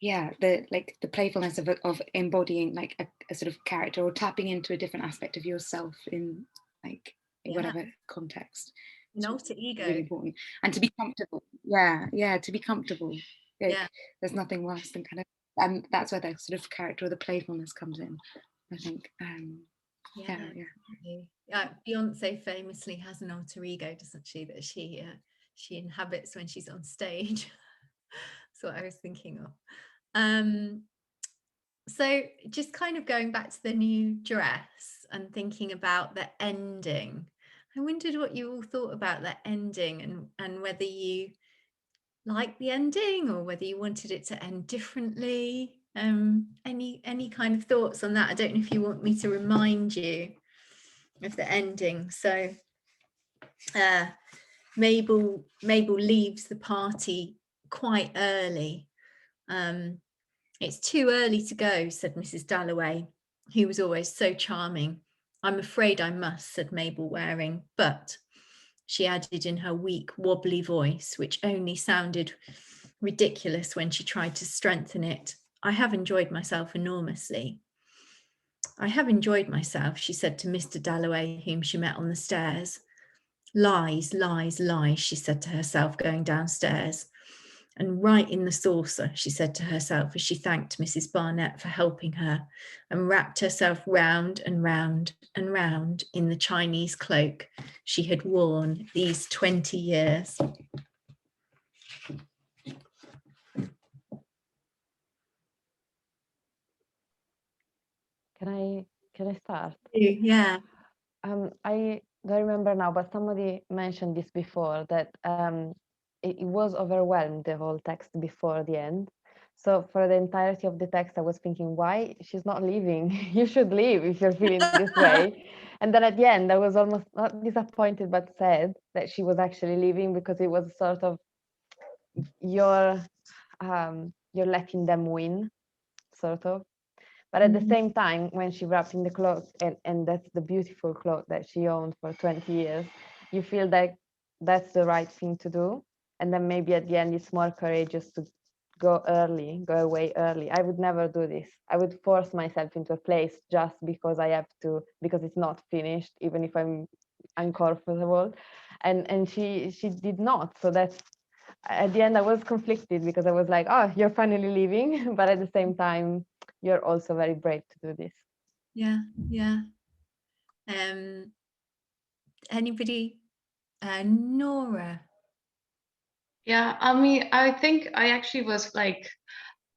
yeah, the playfulness of embodying like a sort of character, or tapping into a different aspect of yourself in like whatever context. An alter ego. Really important. And to be comfortable. Yeah, to be comfortable. Like, yeah. There's nothing worse than kind of, and that's where the sort of character or the playfulness comes in, I think. Yeah. Beyonce famously has an alter ego, doesn't she, that she inhabits when she's on stage. That's what I was thinking of. So just kind of going back to the new dress and thinking about the ending, I wondered what you all thought about that ending, and whether you liked the ending or whether you wanted it to end differently. Any kind of thoughts on that? I don't know if you want me to remind you of the ending. So Mabel leaves the party quite early. It's too early to go, said Mrs. Dalloway, who was always so charming. I'm afraid I must, said Mabel Waring, but, she added in her weak, wobbly voice, which only sounded ridiculous when she tried to strengthen it, I have enjoyed myself enormously. I have enjoyed myself, she said to Mr. Dalloway, whom she met on the stairs. Lies, lies, lies, she said to herself, going downstairs. And right in the saucer, she said to herself as she thanked Mrs. Barnett for helping her and wrapped herself round and round and round in the Chinese cloak she had worn these 20 years. Can I start? Yeah. I don't remember now, but somebody mentioned this before, that it was overwhelmed, the whole text before the end. So for the entirety of the text, I was thinking, why she's not leaving? You should leave if you're feeling this way. And then at the end, I was almost not disappointed, but sad that she was actually leaving, because it was sort of, you're letting them win, sort of. But at the same time, when she wrapped in the cloak, and that's the beautiful cloak that she owned for 20 years, you feel that that's the right thing to do. And then maybe at the end, it's more courageous to go away early. I would never do this. I would force myself into a place just because I have to, because it's not finished, even if I'm uncomfortable. And she did not. So that's, at the end, I was conflicted, because I was like, oh, you're finally leaving. But at the same time, you're also very brave to do this. Yeah. Anybody? Nora. Yeah, I mean, I think I actually was like,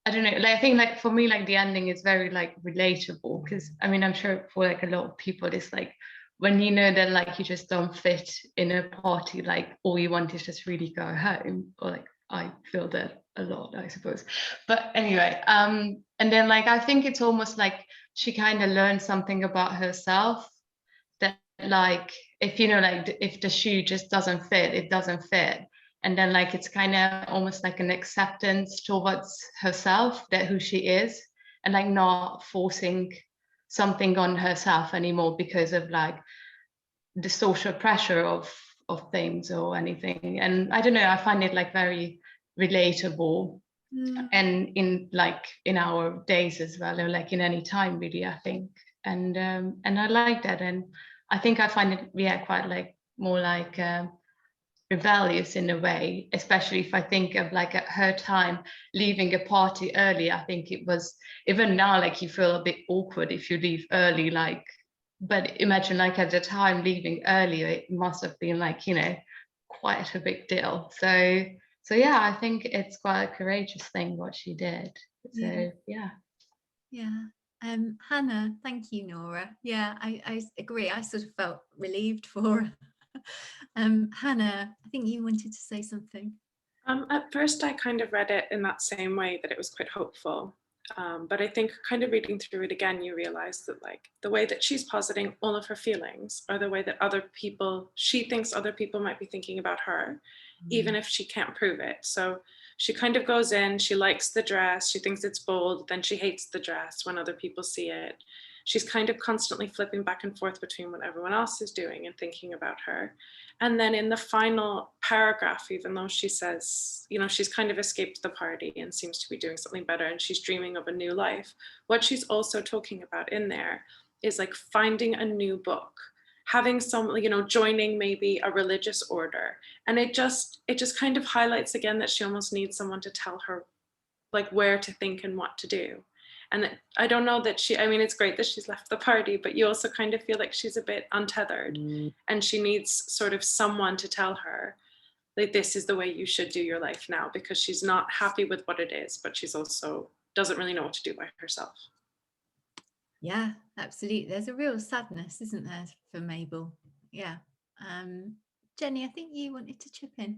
I don't know, like I think like for me, like the ending is very like relatable, because I mean, I'm sure for like a lot of people, it's like when you know that like you just don't fit in a party, like all you want is just really go home, or like I feel that a lot, I suppose. But anyway, and then like I think it's almost like she kind of learned something about herself, that like if you know, like if the shoe just doesn't fit, it doesn't fit. And then like it's kind of almost like an acceptance towards herself, that who she is, and like not forcing something on herself anymore because of like the social pressure of things or anything. And I don't know, I find it like very relatable, and in like in our days as well, or like in any time really, I think. And I like that, and I think I find it quite like more like rebellious in a way, especially if I think of like at her time leaving a party early. I think it was, even now, like you feel a bit awkward if you leave early, like, but imagine like at the time leaving earlier, it must have been like, you know, quite a big deal. So yeah, I think it's quite a courageous thing what she did. So yeah. Hannah, thank you, Nora. Yeah, I agree. I sort of felt relieved for her. Hannah, I think you wanted to say something. At first, I kind of read it in that same way, that it was quite hopeful. But I think kind of reading through it again, you realize that like the way that she's positing all of her feelings are the way that she thinks other people might be thinking about her, even if she can't prove it. So she kind of goes in, she likes the dress, she thinks it's bold, then she hates the dress when other people see it. She's kind of constantly flipping back and forth between what everyone else is doing and thinking about her. And then in the final paragraph, even though she says, you know, she's kind of escaped the party and seems to be doing something better and she's dreaming of a new life, what she's also talking about in there is like finding a new book, having some, you know, joining maybe a religious order. And it just kind of highlights again that she almost needs someone to tell her like where to think and what to do. And I don't know that I mean, it's great that she's left the party, but you also kind of feel like she's a bit untethered and she needs sort of someone to tell her, like, this is the way you should do your life now, because she's not happy with what it is, but she's also doesn't really know what to do by herself. Yeah, absolutely. There's a real sadness, isn't there, for Mabel? Yeah. Jenny, I think you wanted to chip in.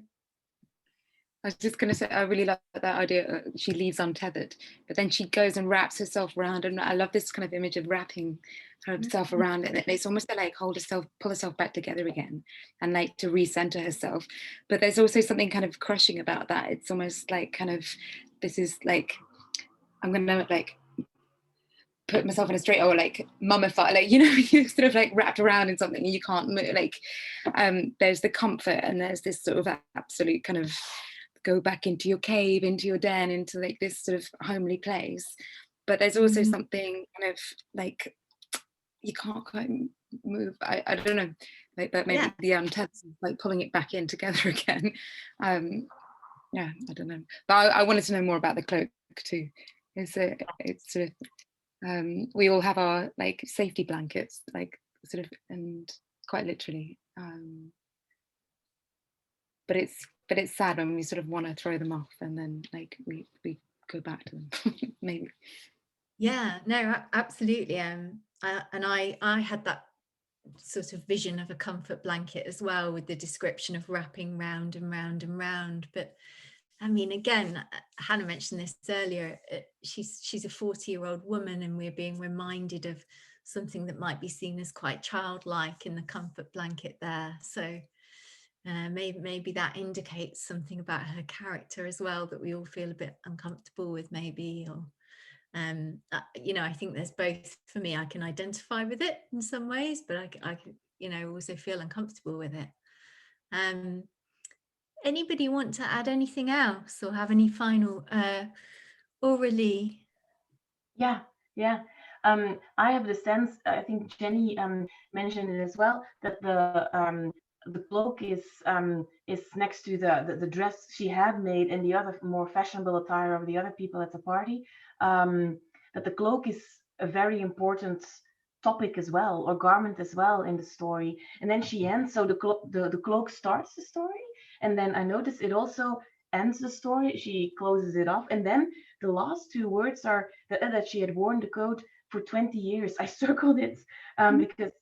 I was just going to say, I really like that idea. She leaves untethered, but then she goes and wraps herself around. And I love this kind of image of wrapping herself around it. And it's almost to like hold herself, pull herself back together again, and like to recenter herself. But there's also something kind of crushing about that. It's almost like kind of, this is like, I'm going to like put myself in a straight, or like mummify, like, you know, you're sort of like wrapped around in something and you can't move. Like, there's the comfort, and there's this sort of absolute kind of go back into your cave, into your den, into like this sort of homely place. But there's also something kind of like you can't quite move. I don't know, like that maybe the untether, like pulling it back in together again. Yeah, I don't know. But I wanted to know more about the cloak too. It's sort of we all have our like safety blankets, like sort of, and quite literally. But it's sad when we sort of want to throw them off, and then like we go back to them. Maybe. Yeah, no, absolutely. And I had that sort of vision of a comfort blanket as well, with the description of wrapping round and round and round. But I mean, again, Hannah mentioned this earlier, she's a 40-year-old woman, and we're being reminded of something that might be seen as quite childlike in the comfort blanket there. So maybe that indicates something about her character as well, that we all feel a bit uncomfortable with, maybe. Or you know, I think there's both. For me, I can identify with it in some ways, but I you know, also feel uncomfortable with it. Anybody want to add anything else, or have any final Aurelie? Yeah. I have the sense, I think Jenny mentioned it as well, that the cloak is next to the dress she had made and the other more fashionable attire of the other people at the party. That the cloak is a very important topic as well, or garment as well, in the story. And then she ends, so the cloak starts the story, and then I noticed it also ends the story. She closes it off, and then the last two words are that she had worn the coat for 20 years. I circled it because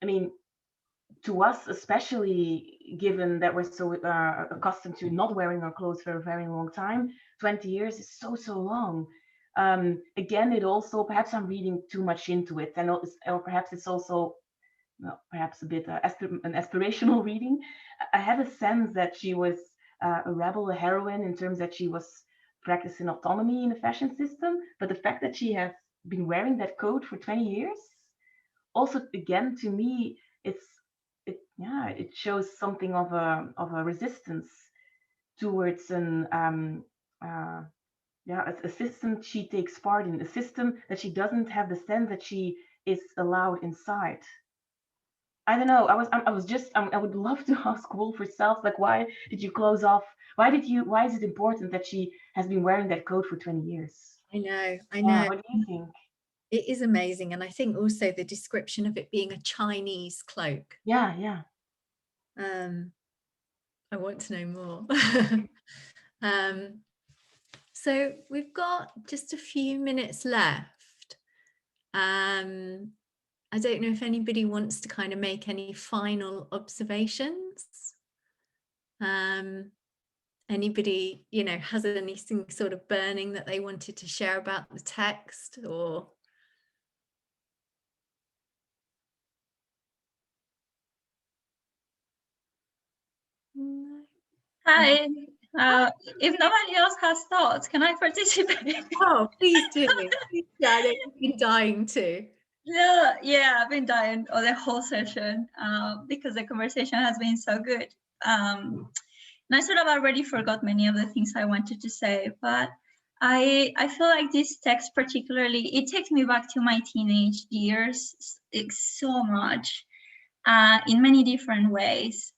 I mean, to us, especially given that we're so accustomed to not wearing our clothes for a very long time, 20 years is so long. Again, it also, perhaps I'm reading too much into it, and or perhaps it's also, well, perhaps a bit an aspirational reading. I have a sense that she was a rebel, a heroine, in terms that she was practicing autonomy in the fashion system. But the fact that she has been wearing that coat for 20 years, also, again, to me, it shows something of a resistance towards a system she takes part in, a system that she doesn't have the sense that she is allowed inside. I don't know. I would love to ask Wolf herself, like, why did you close off? Why is it important that she has been wearing that coat for 20 years? I know. What do you think? It is amazing. And I think also the description of it being a Chinese cloak. Yeah. I want to know more. So we've got just a few minutes left. I don't know if anybody wants to kind of make any final observations. Anybody, you know, has anything sort of burning that they wanted to share about the text, or? Hi. If nobody else has thoughts, can I participate? Oh, please do. Yeah, I've been dying to. Yeah, I've been dying the whole session because the conversation has been so good. And I sort of already forgot many of the things I wanted to say, but I feel like this text particularly, it takes me back to my teenage years so much in many different ways.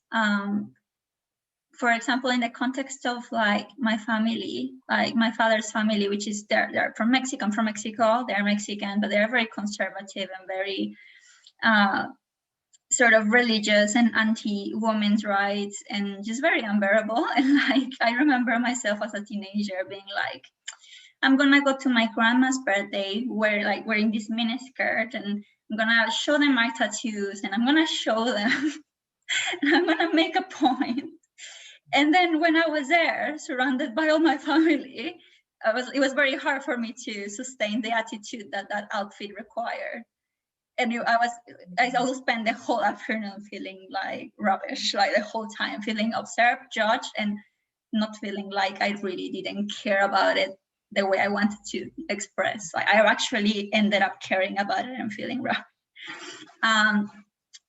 For example, in the context of like my family, like my father's family, which is they're from Mexico. I'm from Mexico. They're Mexican, but they're very conservative and very sort of religious and anti-women's rights, and just very unbearable. And like I remember myself as a teenager being like, I'm gonna go to my grandma's birthday wearing this mini skirt, and I'm gonna show them my tattoos, and I'm gonna show them and I'm gonna make a point. And then when I was there, surrounded by all my family, it was very hard for me to sustain the attitude that outfit required. And I also spent the whole afternoon feeling like rubbish, like the whole time feeling observed, judged, and not feeling like I really didn't care about it the way I wanted to express. Like, I actually ended up caring about it and feeling rubbish. And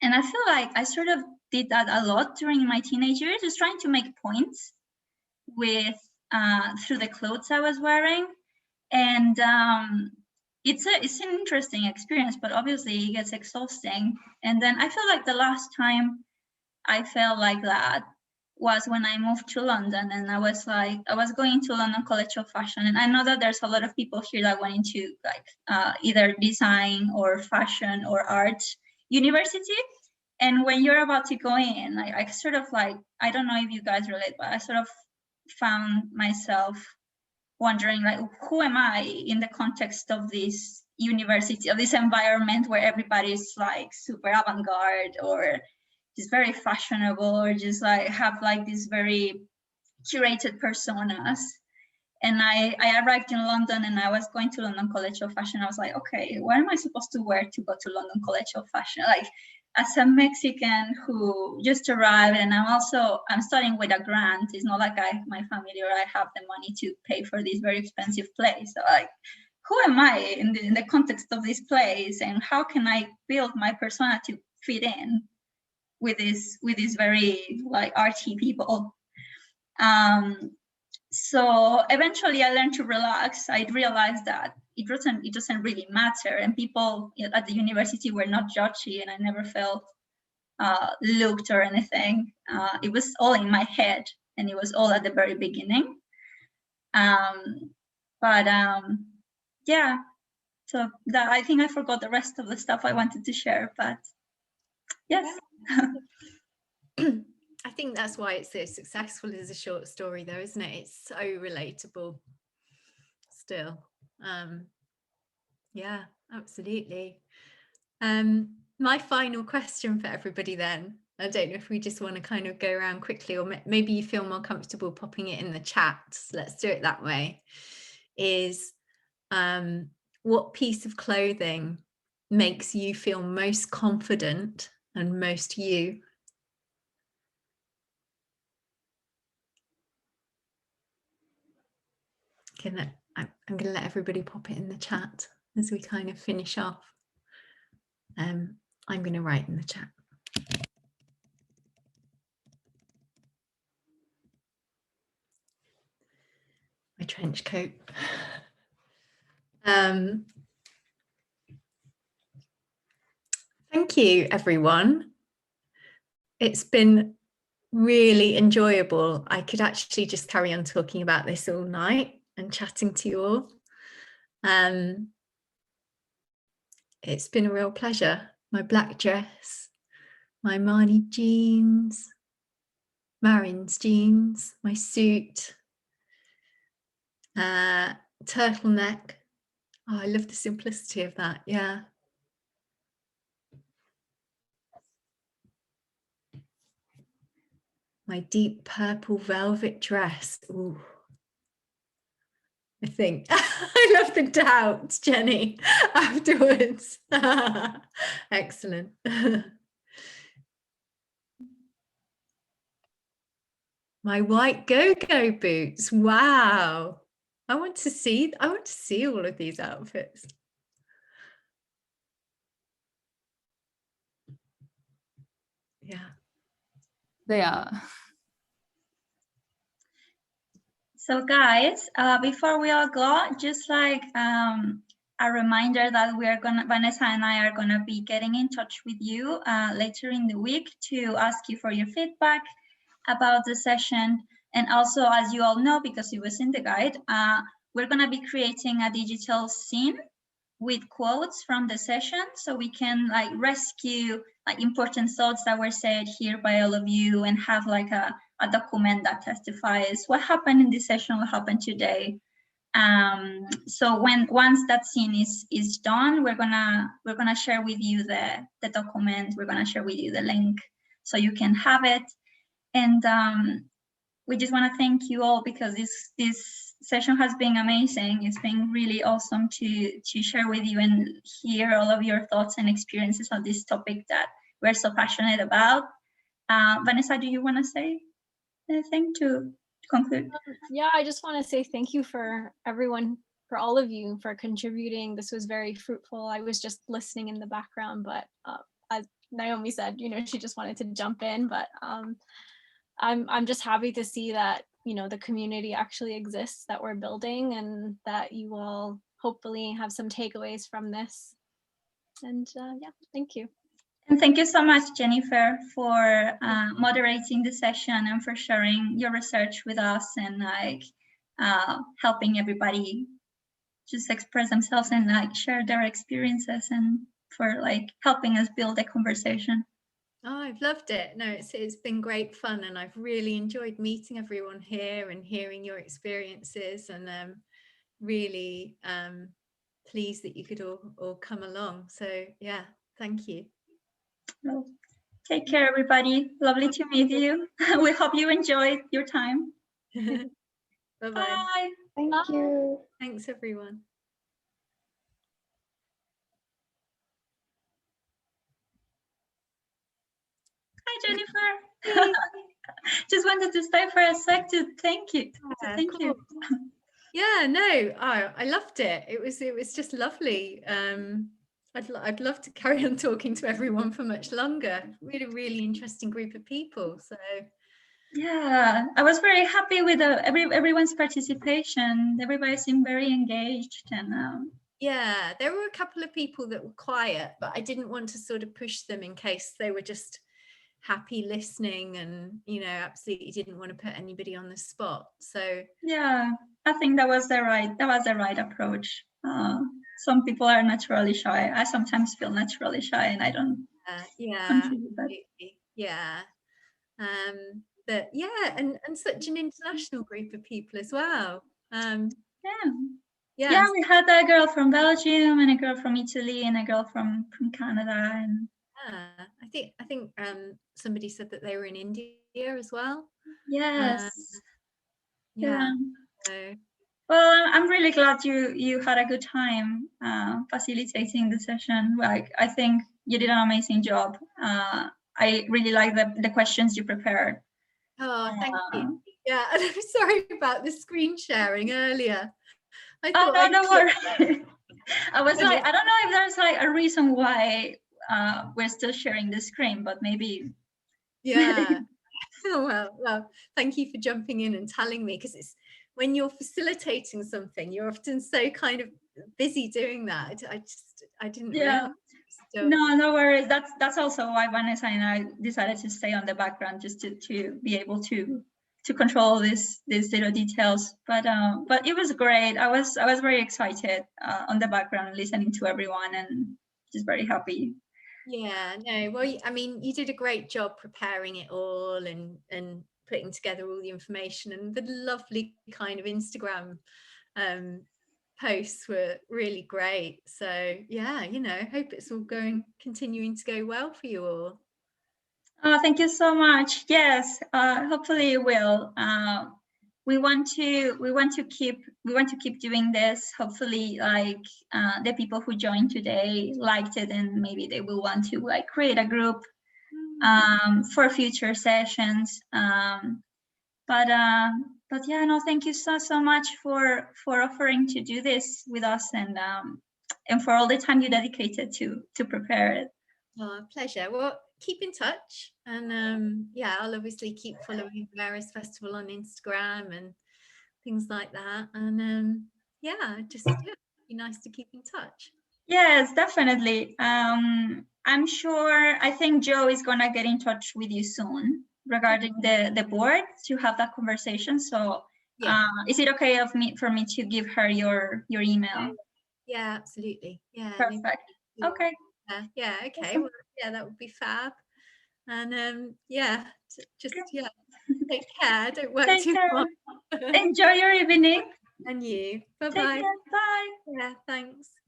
I feel like I sort of did that a lot during my teenage years, just trying to make points with through the clothes I was wearing. And it's an interesting experience, but obviously it gets exhausting. And then I feel like the last time I felt like that was when I moved to London, and I was going to London College of Fashion. And I know that there's a lot of people here that went into like either design or fashion or art university. And when you're about to go in, I sort of like, I don't know if you guys relate, but I sort of found myself wondering, like, who am I in the context of this university, of this environment where everybody's like super avant-garde or just very fashionable, or just like have like these very curated personas. And I arrived in London, and I was going to London College of Fashion. I was like, okay, what am I supposed to wear to go to London College of Fashion? Like, as a Mexican who just arrived, and I'm studying with a grant. It's not like my family or I have the money to pay for this very expensive place. So like, who am I in the context of this place, and how can I build my persona to fit in with this very like arty people? So eventually I learned to relax. I realized that it doesn't really matter, and people at the university were not judgy, and I never felt looked or anything. It was all in my head, and it was all at the very beginning. Yeah, so that, I think I forgot the rest of the stuff I wanted to share, but yes. I think that's why it's so successful as a short story, though, isn't it? It's so relatable still. Yeah, absolutely. My final question for everybody then, I don't know if we just want to kind of go around quickly, or maybe you feel more comfortable popping it in the chat. Let's do it that way. Is what piece of clothing makes you feel most confident and most you? I'm going to let everybody pop it in the chat as we kind of finish off. I'm going to write in the chat. My trench coat. Thank you, everyone. It's been really enjoyable. I could actually just carry on talking about this all night and chatting to you all. It's been a real pleasure. My black dress, my Marni jeans, Marin's jeans, my suit, turtleneck. Oh, I love the simplicity of that. Yeah. My deep purple velvet dress. Ooh. I think I love the doubts, Jenny, afterwards. Excellent. My white go-go boots. Wow. I want to see all of these outfits. Yeah. They are. So guys, before we all go, just like a reminder that Vanessa and I are gonna be getting in touch with you later in the week to ask you for your feedback about the session. And also, as you all know, because it was in the guide, we're gonna be creating a digital scene with quotes from the session, so we can like rescue like important thoughts that were said here by all of you, and have like a document that testifies what happened in this session, what happened today. So once that scene is done, we're gonna share with you the document. We're gonna share with you the link so you can have it. And we just want to thank you all, because this session has been amazing. It's been really awesome to share with you and hear all of your thoughts and experiences on this topic that we're so passionate about. Vanessa, do you want to say anything to conclude? Yeah, I just want to say thank you for everyone, for all of you, for contributing. This was very fruitful. I was just listening in the background, but as Naomi said, you know, she just wanted to jump in. But I'm just happy to see that, you know, the community actually exists, that we're building, and that you all hopefully have some takeaways from this. And yeah, thank you. And thank you so much, Jennifer, for moderating the session and for sharing your research with us, and like helping everybody just express themselves and like share their experiences, and for like helping us build a conversation. Oh, I've loved it. No, it's been great fun, and I've really enjoyed meeting everyone here and hearing your experiences, and really pleased that you could all come along. So yeah, thank you. Well, take care, everybody. Lovely to meet you. We hope you enjoyed your time. Bye-bye. Bye. Thank you. Thanks, everyone. Hi, Jennifer. Just wanted to stay for a sec to thank you. Thank you. Yeah, no, I loved it. It was just lovely. I'd love to carry on talking to everyone for much longer. Really interesting group of people. So yeah, I was very happy with everyone's participation. Everybody seemed very engaged, and yeah, there were a couple of people that were quiet, but I didn't want to sort of push them in case they were just happy listening, and you know, absolutely didn't want to put anybody on the spot. So yeah, I think that was the right approach. Some people are naturally shy. I sometimes feel naturally shy, and I don't contribute that. Yeah. But yeah, and such an international group of people as well. Yeah, we had a girl from Belgium and a girl from Italy and a girl from Canada, and I think somebody said that they were in India as well. Yes. Yeah. So. Well, I'm really glad you had a good time facilitating the session. Like, I think you did an amazing job. I really like the questions you prepared. Oh, thank you. Yeah, and I'm sorry about the screen sharing earlier. I thought don't worry. I was like, I don't know if there's like a reason why we're still sharing the screen, but maybe. Yeah. Oh, well, thank you for jumping in and telling me, because it's when you're facilitating something, you're often so kind of busy doing that. I didn't realize. No worries. That's also why Vanessa and I decided to stay on the background, just to be able to control these little details. But it was great. I was very excited on the background, listening to everyone, and just very happy. Yeah, no, well, I mean, you did a great job preparing it all and putting together all the information, and the lovely kind of Instagram posts were really great. So yeah, you know, hope it's all continuing to go well for you all. Oh, thank you so much. Yes, hopefully it will. We want to keep doing this. Hopefully, like the people who joined today liked it, and maybe they will want to like create a group for future sessions. But yeah, no, thank you so much for offering to do this with us, and for all the time you dedicated to prepare it. Oh, pleasure. Well, keep in touch, and yeah, I'll obviously keep following Varus Festival on Instagram and things like that, and yeah, just be nice to keep in touch. Yes, definitely. I'm sure, I think Joe is gonna get in touch with you soon regarding the board to have that conversation. So yeah. Is it okay for me to give her your email? Yeah, absolutely. Yeah. Perfect. Okay. Yeah, okay. Well, yeah, that would be fab. And yeah, just take care. Don't work too hard. Enjoy your evening. And you. Bye Take bye. care. Bye. Yeah, thanks.